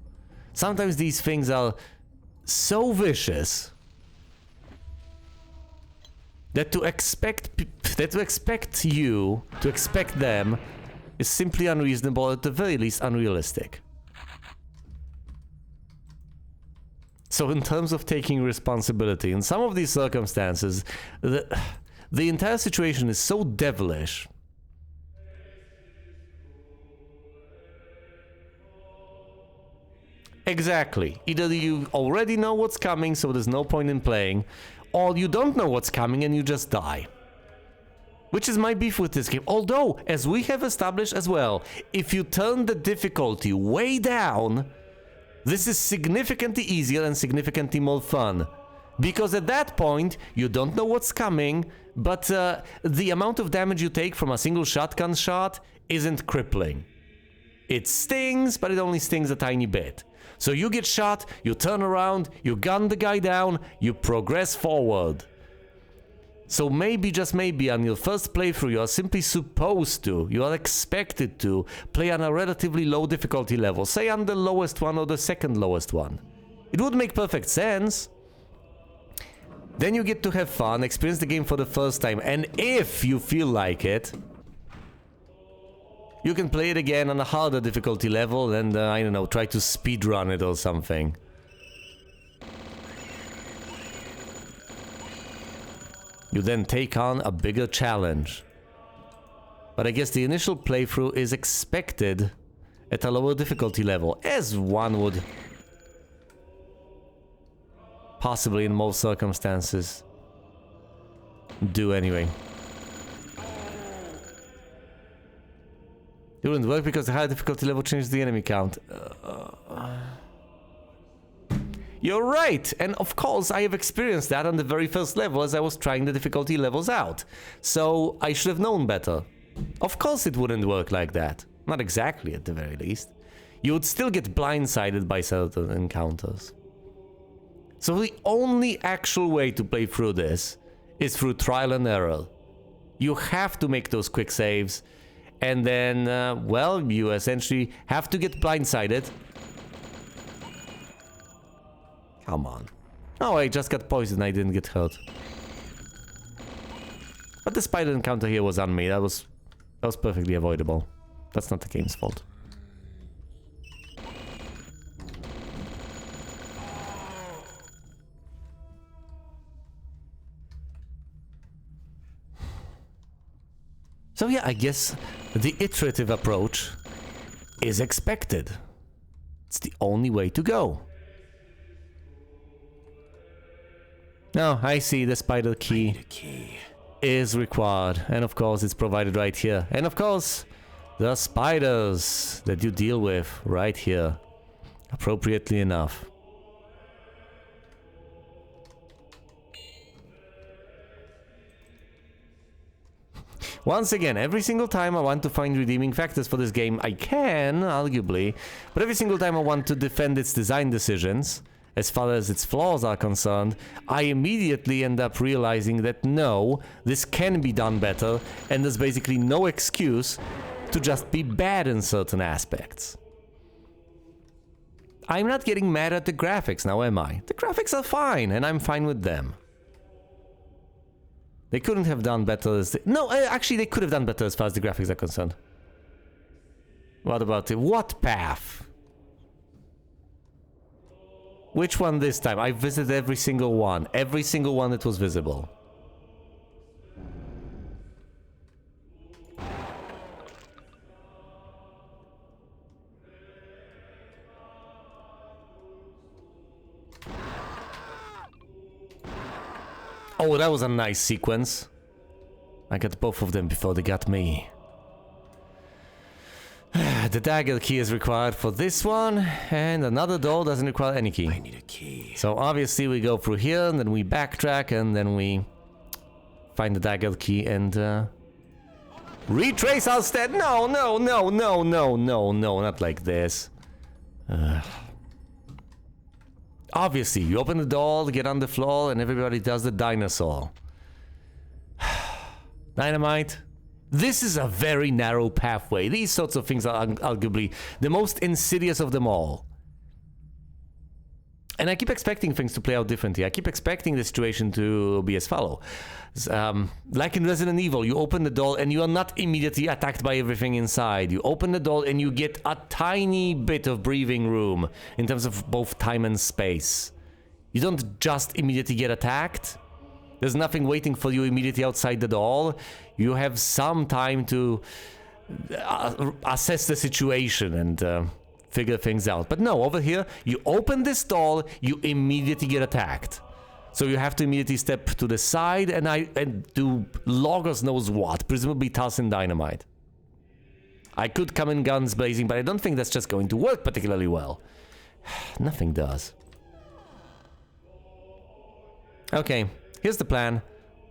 Sometimes these things are so vicious that to expect them is simply unreasonable, at the very least unrealistic. So in terms of taking responsibility, in some of these circumstances, the entire situation is so devilish. Exactly. Either you already know what's coming, so there's no point in playing, or you don't know what's coming and you just die. Which is my beef with this game. Although, as we have established as well, if you turn the difficulty way down, this is significantly easier and significantly more fun. Because at that point, you don't know what's coming, but the amount of damage you take from a single shotgun shot isn't crippling. It stings, but it only stings a tiny bit. So you get shot, you turn around, you gun the guy down, you progress forward. So maybe, just maybe, on your first playthrough, you are simply supposed to, you are expected to, play on a relatively low difficulty level, say on the lowest one or the second lowest one. It would make perfect sense. Then you get to have fun, experience the game for the first time, and if you feel like it, you can play it again on a harder difficulty level and, I don't know, try to speedrun it or something. You then take on a bigger challenge. But I guess the initial playthrough is expected at a lower difficulty level, as one would possibly in most circumstances do anyway. It wouldn't work because the higher difficulty level changes the enemy count. You're right, and of course I have experienced that on the very first level as I was trying the difficulty levels out. So I should have known better. Of course it wouldn't work like that. Not exactly, at the very least. You would still get blindsided by certain encounters. So the only actual way to play through this is through trial and error. You have to make those quick saves, and then, well, you essentially have to get blindsided. Come on. Oh, I just got poisoned, I didn't get hurt. But the spider encounter here was on me, that was perfectly avoidable. That's not the game's fault. So yeah, I guess the iterative approach is expected. It's the only way to go. Now, I see the spider key is required, and of course it's provided right here. And of course, the spiders that you deal with right here, appropriately enough. Once again, every single time I want to find redeeming factors for this game, I can, arguably, but every single time I want to defend its design decisions, as far as its flaws are concerned, I immediately end up realizing that no, this can be done better, and there's basically no excuse to just be bad in certain aspects. I'm not getting mad at the graphics now, am I? The graphics are fine, and I'm fine with them. They couldn't have done better as... No, actually they could have done better as far as the graphics are concerned. What about it? What path? Which one this time? I visited every single one. Every single one that was visible. Oh, that was a nice sequence. I got both of them before they got me. The dagger key is required for this one, and another door doesn't require any key. I need a key. So obviously we go through here, and then we backtrack, and then we find the dagger key and retrace our steps. No, no, no, no, no, no, no, not like this. Obviously, you open the door, get on the floor, and everybody does the dinosaur. Dynamite. This is a very narrow pathway. These sorts of things are arguably the most insidious of them all. And I keep expecting things to play out differently. I keep expecting the situation to be as follows. Like in Resident Evil, you open the door and you are not immediately attacked by everything inside. You open the door and you get a tiny bit of breathing room in terms of both time and space. You don't just immediately get attacked. There's nothing waiting for you immediately outside the door. You have some time to assess the situation and figure things out. But no, over here, you open this door, you immediately get attacked. So you have to immediately step to the side and do loggers knows what, presumably toss in dynamite. I could come in guns blazing, but I don't think that's just going to work particularly well. Nothing does. Okay, here's the plan.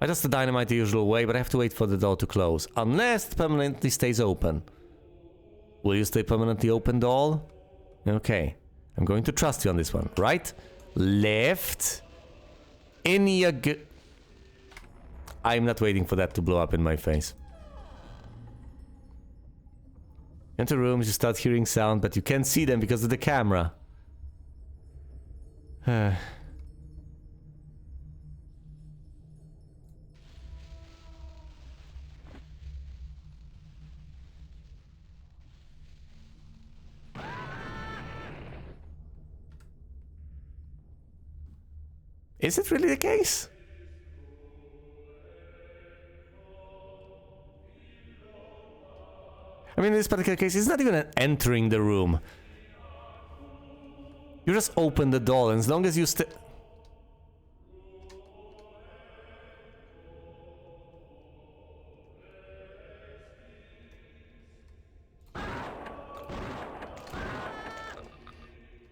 I just the dynamite the usual way, but I have to wait for the door to close. Unless it permanently stays open. Will you stay permanently open, doll? Okay. I'm going to trust you on this one. Right? Left. In your I'm not waiting for that to blow up in my face. Enter rooms, you start hearing sound, but you can't see them because of the camera. Is it really the case? I mean, in this particular case, it's not even entering the room. You just open the door, and as long as you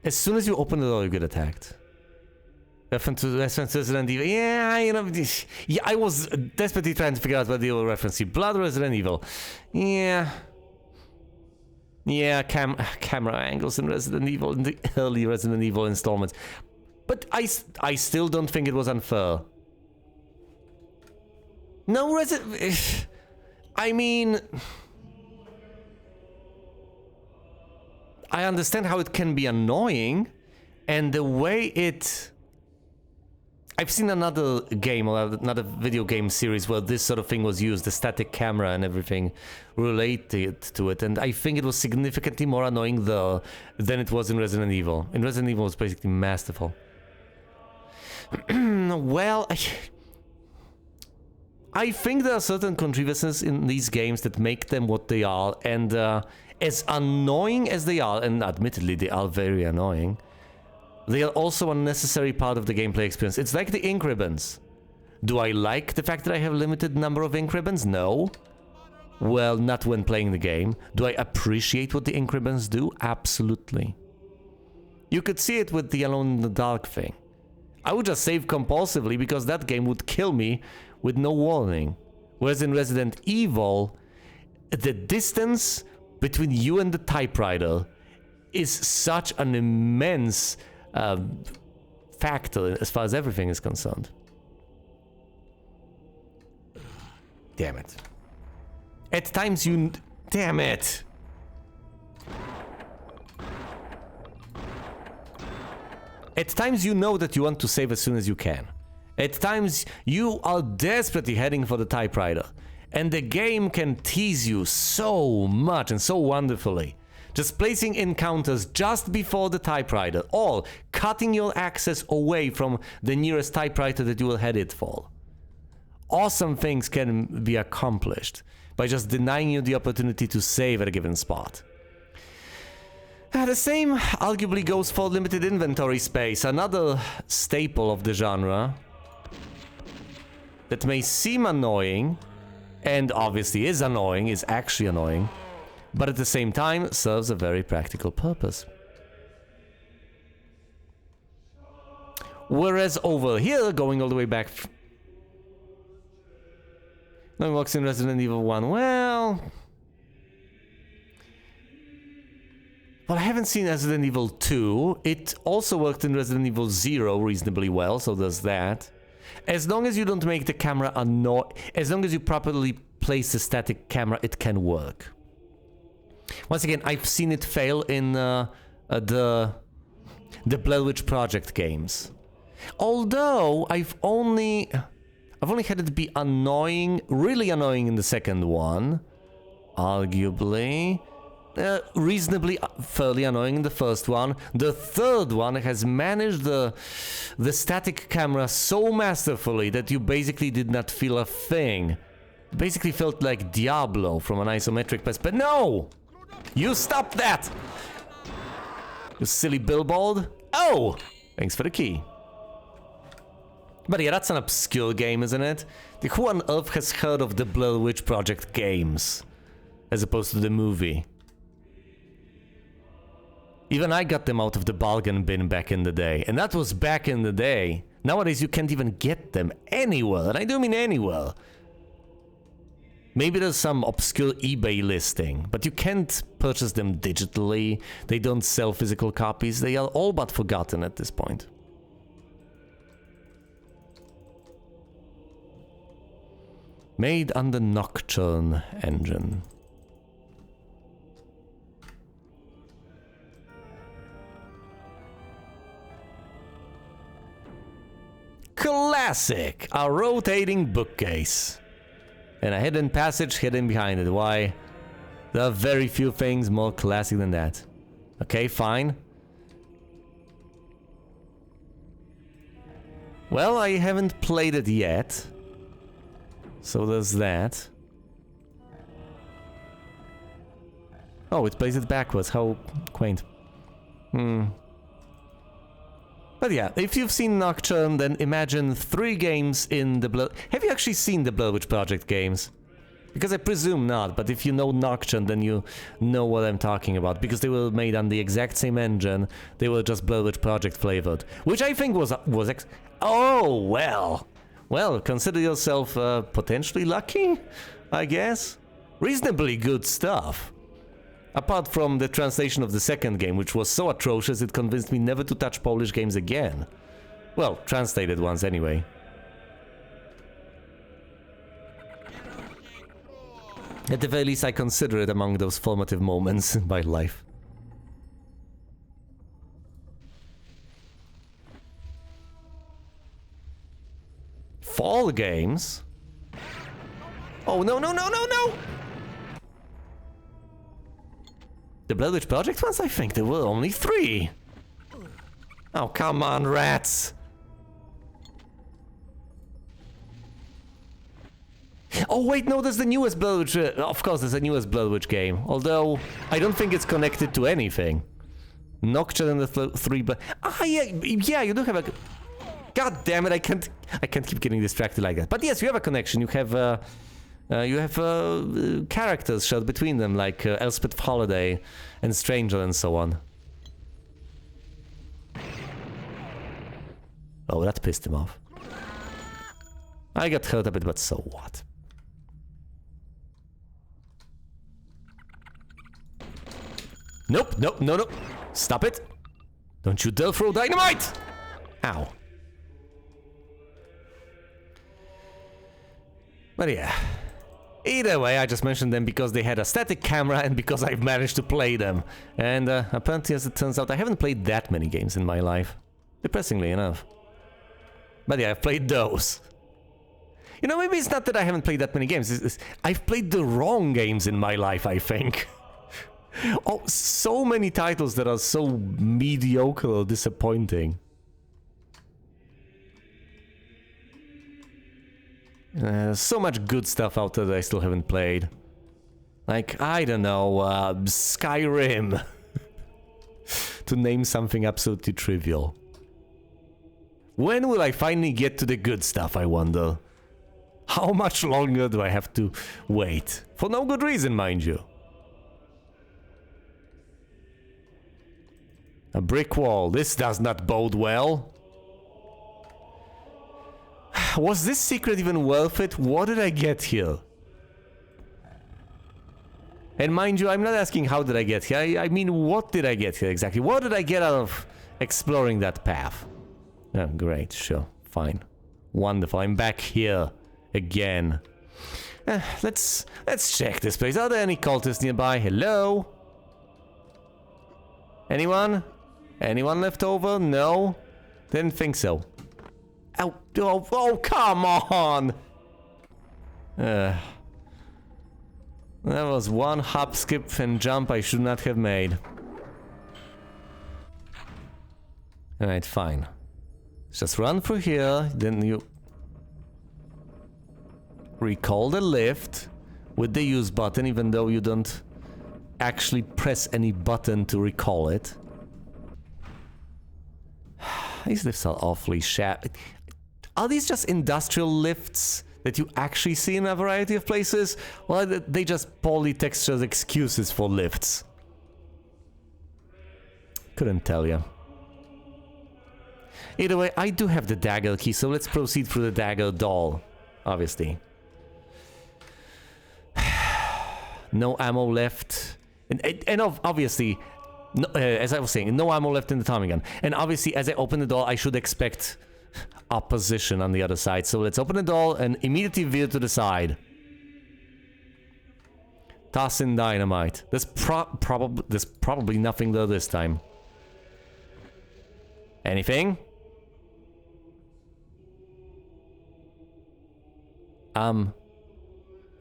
as soon as you open the door, you get attacked. Reference to Resident Evil. Yeah, you know, yeah, I was desperately trying to figure out what they were referencing. Blood Resident Evil. Yeah. Yeah, camera angles in Resident Evil, in the early Resident Evil installments. But I still don't think it was unfair. No, I mean... I understand how it can be annoying, and the way it... I've seen another game, or another video game series where this sort of thing was used, the static camera and everything related to it, and I think it was significantly more annoying there than it was in Resident Evil. In Resident Evil, it was basically masterful. Well, I think there are certain contrivances in these games that make them what they are, and as annoying as they are, and admittedly they are very annoying, they are also a necessary part of the gameplay experience. It's like the ink ribbons. Do I like the fact that I have a limited number of ink ribbons? No. Well, not when playing the game. Do I appreciate what the ink ribbons do? Absolutely. You could see it with the Alone in the Dark thing. I would just save compulsively because that game would kill me with no warning. Whereas in Resident Evil, the distance between you and the typewriter is such an immense factor as far as everything is concerned. Damn it. At times you... Damn it! At times you know that you want to save as soon as you can. At times you are desperately heading for the typewriter. And the game can tease you so much and so wonderfully. Just placing encounters just before the typewriter, or cutting your access away from the nearest typewriter that you will head it for. Awesome things can be accomplished by just denying you the opportunity to save at a given spot. The same arguably goes for limited inventory space, another staple of the genre that may seem annoying, and obviously is annoying, is actually annoying, but at the same time serves a very practical purpose. Whereas over here, going all the way back... No one works in Resident Evil 1, well... Well, I haven't seen Resident Evil 2. It also worked in Resident Evil 0 reasonably well, so there's that. As long as you don't make the camera as long as you properly place the static camera, it can work. Once again, I've seen it fail in the Blair Witch Project games. Although I've only had it be annoying, really annoying in the second one, arguably. Reasonably fairly annoying in the first one. The third one has managed the static camera so masterfully that you basically did not feel a thing. Basically felt like Diablo from an isometric perspective. No! You stop that! You silly billboard. Oh! Thanks for the key. But yeah, that's an obscure game, isn't it? Who on earth has heard of the Blair Witch Project games? As opposed to the movie. Even I got them out of the bargain bin back in the day. And that was back in the day. Nowadays you can't even get them anywhere. And I do mean anywhere. Maybe there's some obscure eBay listing. But you can't purchase them digitally. They don't sell physical copies. They are all but forgotten at this point. Made on the Nocturne engine. Classic! A rotating bookcase. And a hidden passage hidden behind it. Why? There are very few things more classic than that. Okay, fine. Well, I haven't played it yet. So there's that. Oh, it plays it backwards. How quaint. But yeah, if you've seen Nocturne, then imagine 3 games in the Blair... Have you actually seen the Blair Witch Project games? Because I presume not, but if you know Nocturne, then you know what I'm talking about. Because they were made on the exact same engine, they were just Blair Witch Project flavored. Which I think was oh, well. Well, consider yourself potentially lucky, I guess. Reasonably good stuff. Apart from the translation of the second game, which was so atrocious it convinced me never to touch Polish games again. Well, translated ones anyway. At the very least, I consider it among those formative moments in my life. Fall games? Oh, no, no, no, no, no! The Blair Witch Project ones? I think there were only 3. Oh, come on, rats! Oh, wait, no, there's the newest Blair Witch... of course, there's the newest Blair Witch game. Although, I don't think it's connected to anything. Nocturne and the 3 Blair... Ah, yeah, you do have a... God damn it, I can't keep getting distracted like that. But yes, you have a connection. You have characters shot between them, like Elspeth Holiday and Stranger and so on. Oh, that pissed him off. I got hurt a bit, but so what? Nope, nope, no, no. Stop it. Don't you dare throw dynamite! Ow. But yeah. Either way, I just mentioned them because they had a static camera and because I've managed to play them. And apparently, as it turns out, I haven't played that many games in my life. Depressingly enough. But yeah, I've played those. You know, maybe it's not that I haven't played that many games. I've played the wrong games in my life, I think. Oh, so many titles that are so mediocre or disappointing. So much good stuff out there that I still haven't played. Like, I don't know, Skyrim. To name something absolutely trivial. When will I finally get to the good stuff, I wonder? How much longer do I have to wait? For no good reason, mind you. A brick wall. This does not bode well. Was this secret even worth it? What did I get here? And mind you, I'm not asking how did I get here. I mean, what did I get here exactly? What did I get out of exploring that path? Oh, great. Sure. Fine. Wonderful. I'm back here again. Let's check this place. Are there any cultists nearby? Hello? Anyone? Anyone left over? No? Didn't think so. Ow. Oh, come on! That was one hop, skip, and jump I should not have made. Alright, fine. Just run through here, then you... recall the lift with the use button, even though you don't actually press any button to recall it. These lifts are awfully shabby. Are these just industrial lifts that you actually see in a variety of places? Or are they just poorly textured excuses for lifts? Couldn't tell you. Either way, I do have the dagger key, so let's proceed through the dagger doll. Obviously. No ammo left. And obviously, no, as I was saying, no ammo left in the Tommy gun. And obviously, as I open the door, I should expect opposition on the other side. So let's open the door and immediately veer to the side. Toss in dynamite. There's probably nothing there this time. Anything?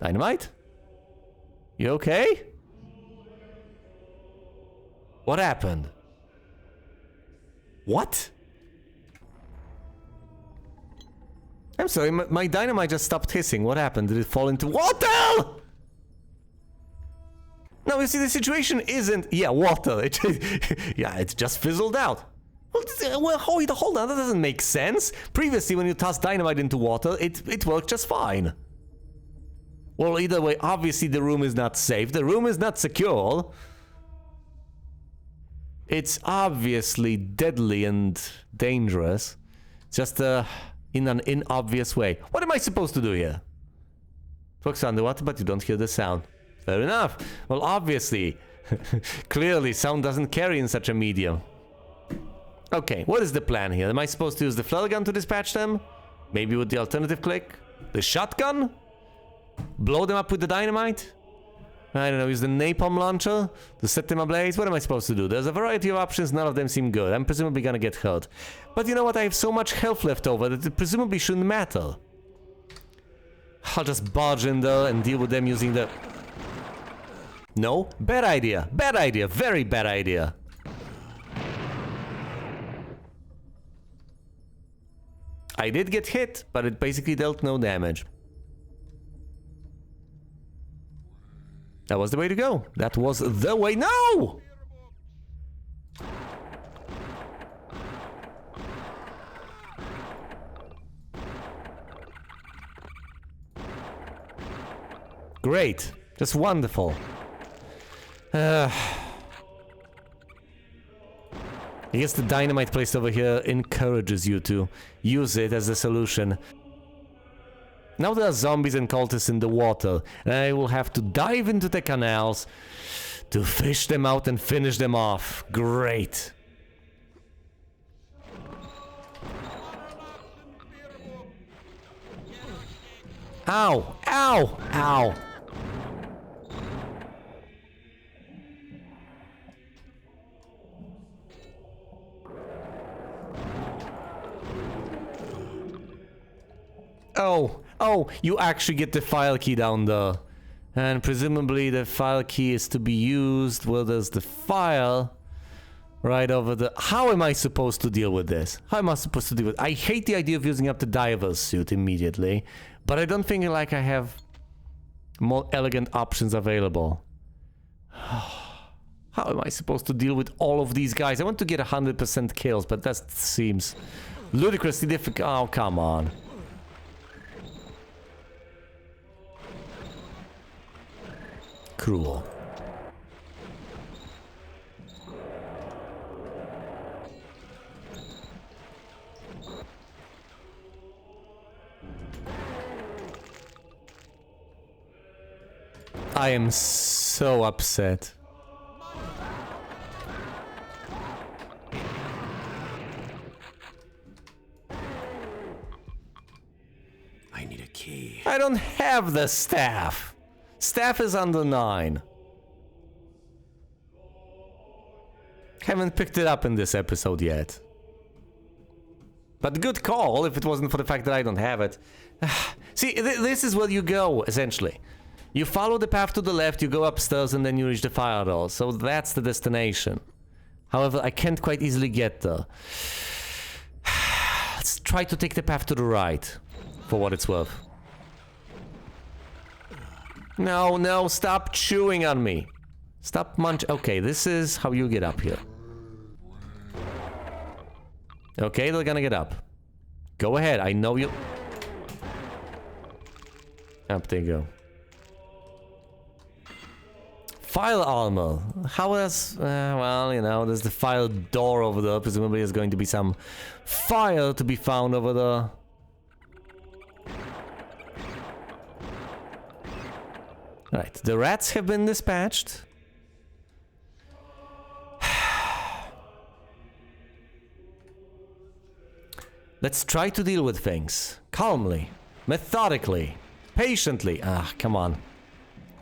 Dynamite? You okay? What happened? What? I'm sorry, my dynamite just stopped hissing. What happened? Did it fall into water? No, you see, the situation isn't... Yeah, water. Yeah, it just fizzled out. Well, hold on, that doesn't make sense. Previously, when you tossed dynamite into water, it worked just fine. Well, either way, obviously the room is not safe. The room is not secure. It's obviously deadly and dangerous. Just in an inobvious way. What am I supposed to do here? It works underwater, but you don't hear the sound. Fair enough. Well, obviously, Clearly, sound doesn't carry in such a medium. Okay, what is the plan here? Am I supposed to use the flare gun to dispatch them? Maybe with the alternative click? The shotgun? Blow them up with the dynamite? I don't know, use the napalm launcher to set them ablaze? What am I supposed to do? There's a variety of options, none of them seem good. I'm presumably gonna get hurt. But you know what, I have so much health left over that it presumably shouldn't matter. I'll just barge in there and deal with them using the... No? Bad idea. Bad idea. Very bad idea. I did get hit, but it basically dealt no damage. That was the way to go. That was the way. No! Great. Just wonderful. I guess the dynamite placed over here encourages you to use it as a solution. Now there are zombies and cultists in the water, and I will have to dive into the canals to fish them out and finish them off. Great. Ow! Ow! Ow! Oh, you actually get the file key down there. And presumably the file key is to be used where there's the file right over the... How am I supposed to deal with this? How am I supposed to deal with... I hate the idea of using up the diver's suit immediately, but I don't think like I have more elegant options available. How am I supposed to deal with all of these guys? I want to get 100% kills, but that seems ludicrously difficult. Oh, come on. Cruel. I am so upset. I need a key. I don't have the staff. Staff is under 9. Haven't picked it up in this episode yet. But good call if it wasn't for the fact that I don't have it. See, this is where you go, essentially. You follow the path to the left, you go upstairs, and then you reach the fire door. So that's the destination. However, I can't quite easily get there. Let's try to take the path to the right, for what it's worth. No, no, stop chewing on me. Stop munch. Okay, this is how you get up here. Okay, they're gonna get up. Go ahead, I know you... Up they go. File armor. How else? Well, you know, there's the file door over there. Presumably there's going to be some fire to be found over there. Right, the rats have been dispatched. Let's try to deal with things. Calmly, methodically, patiently. Ah, come on.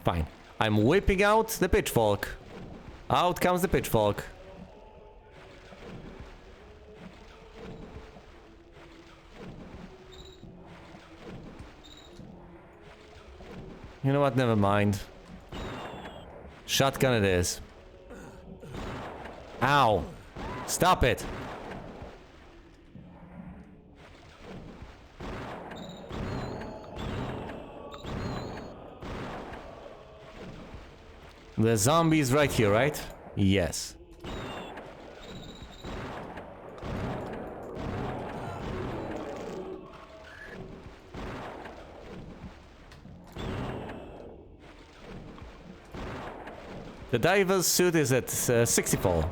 Fine. I'm whipping out the pitchfork. Out comes the pitchfork. You know what? Never mind. Shotgun it is. Ow. Stop it. The zombie is right here, right? Yes. The diver's suit is at 64.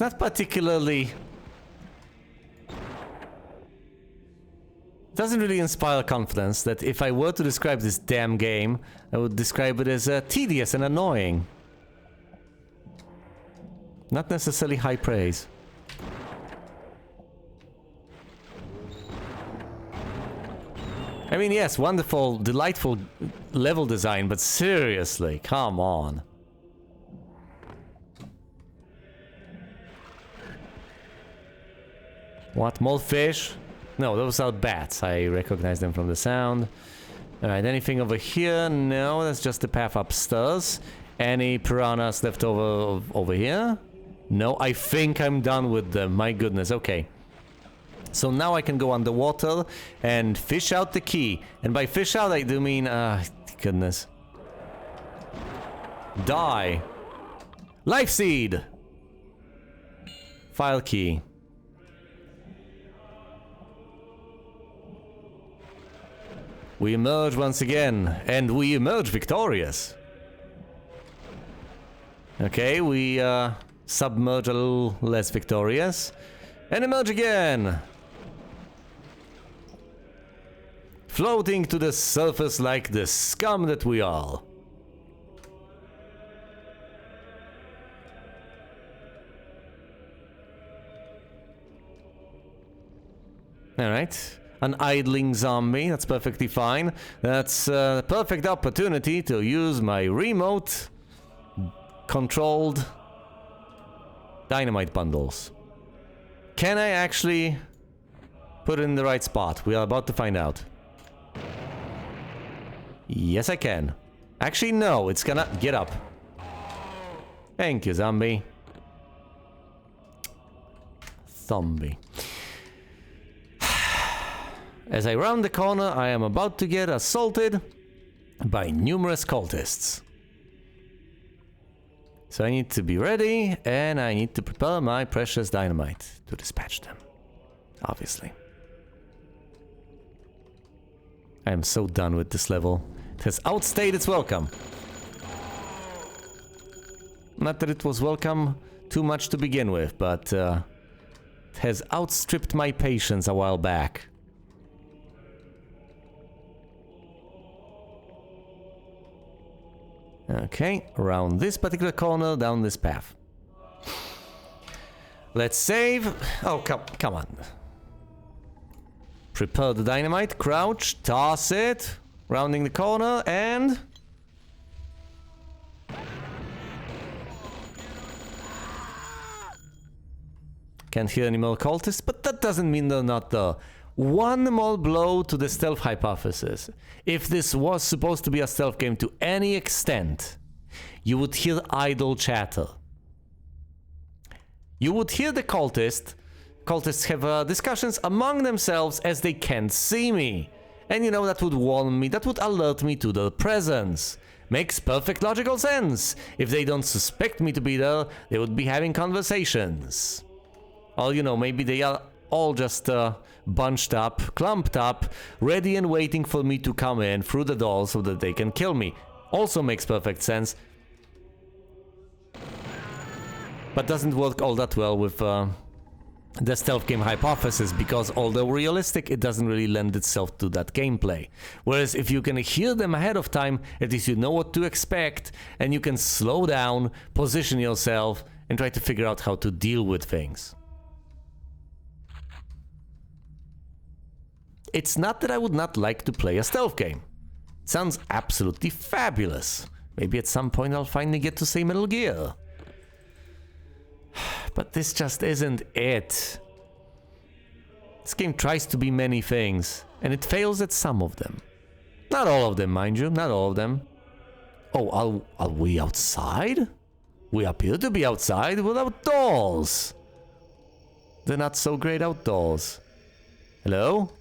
It's not particularly... Doesn't really inspire confidence that if I were to describe this damn game, I would describe it as tedious and annoying. Not necessarily high praise. I mean, yes, wonderful, delightful level design, but seriously, come on. What, more fish? No, those are bats. I recognize them from the sound. Alright, anything over here? No, that's just the path upstairs. Any piranhas left over here? No, I think I'm done with them. My goodness, okay. So now I can go underwater and fish out the key. And by fish out, I do mean... goodness. Die. Life seed! File key. We emerge once again, and we emerge victorious. Okay, we submerge a little less victorious, and emerge again. Floating to the surface like the scum that we are. Alright. An idling zombie, that's perfectly fine. That's a perfect opportunity to use my remote controlled dynamite bundles. Can I actually put it in the right spot? We are about to find out. Yes, I can. Actually, no, it's gonna get up. Thank you, zombie. Zombie. As I round the corner, I am about to get assaulted by numerous cultists. So I need to be ready, and I need to prepare my precious dynamite to dispatch them. Obviously. I am so done with this level. It has outstayed its welcome. Not that it was welcome too much to begin with, but it has outstripped my patience a while back. Okay, around this particular corner, down this path. Let's save. Oh, come on. Prepare the dynamite, crouch, toss it, rounding the corner, and... Can't hear any more cultists, but that doesn't mean they're not there. One more blow to the stealth hypothesis. If this was supposed to be a stealth game to any extent, you would hear idle chatter. You would hear the cultists have discussions among themselves as they can't see me. And you know, that would warn me, that would alert me to their presence. Makes perfect logical sense. If they don't suspect me to be there, they would be having conversations. Or, you know, maybe they are all just bunched up, clumped up, ready and waiting for me to come in through the door so that they can kill me. Also makes perfect sense. But doesn't work all that well with the stealth game hypothesis, because although realistic, it doesn't really lend itself to that gameplay. Whereas if you can hear them ahead of time, at least you know what to expect, and you can slow down, position yourself, and try to figure out how to deal with things. It's not that I would not like to play a stealth game. It sounds absolutely fabulous. Maybe at some point I'll finally get to say Metal Gear. But this just isn't it. This game tries to be many things, and it fails at some of them. Not all of them, mind you, not all of them. Oh, are we outside? We appear to be outside. We're outdoors. They're not so great outdoors. Hello?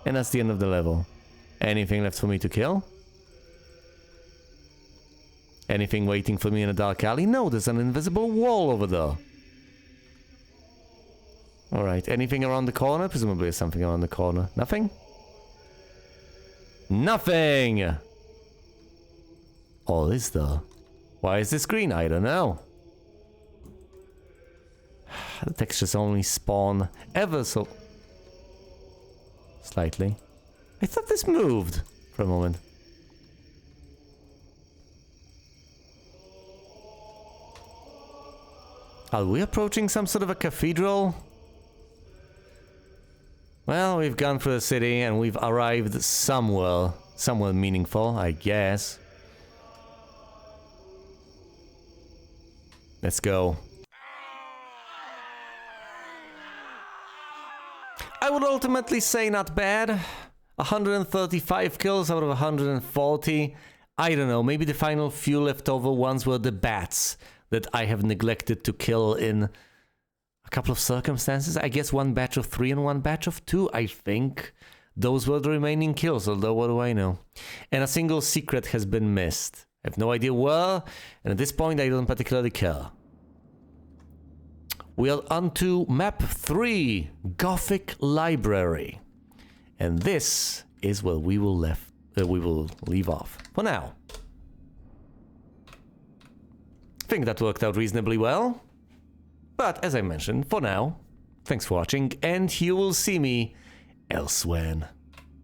And that's the end of the level. Anything left for me to kill? Anything waiting for me in a dark alley? No, there's an invisible wall over there. Alright, anything around the corner? Presumably there's something around the corner. Nothing? Nothing! Or is there? Why is this green? I don't know. The textures only spawn ever so slightly. I thought this moved for a moment. Are we approaching some sort of a cathedral? Well, we've gone through the city and we've arrived somewhere meaningful, I guess. Let's go. I would ultimately say not bad. 135 kills out of 140. I don't know, maybe the final few leftover ones were the bats that I have neglected to kill in a couple of circumstances. I guess one batch of 3 and one batch of 2, I think. Those were the remaining kills, although what do I know? And a single secret has been missed. I have no idea where, and at this point I don't particularly care. We are on to map 3, Gothic Library. And this is where we will leave off for now. I think that worked out reasonably well. But as I mentioned, for now, thanks for watching, and you will see me elsewhere.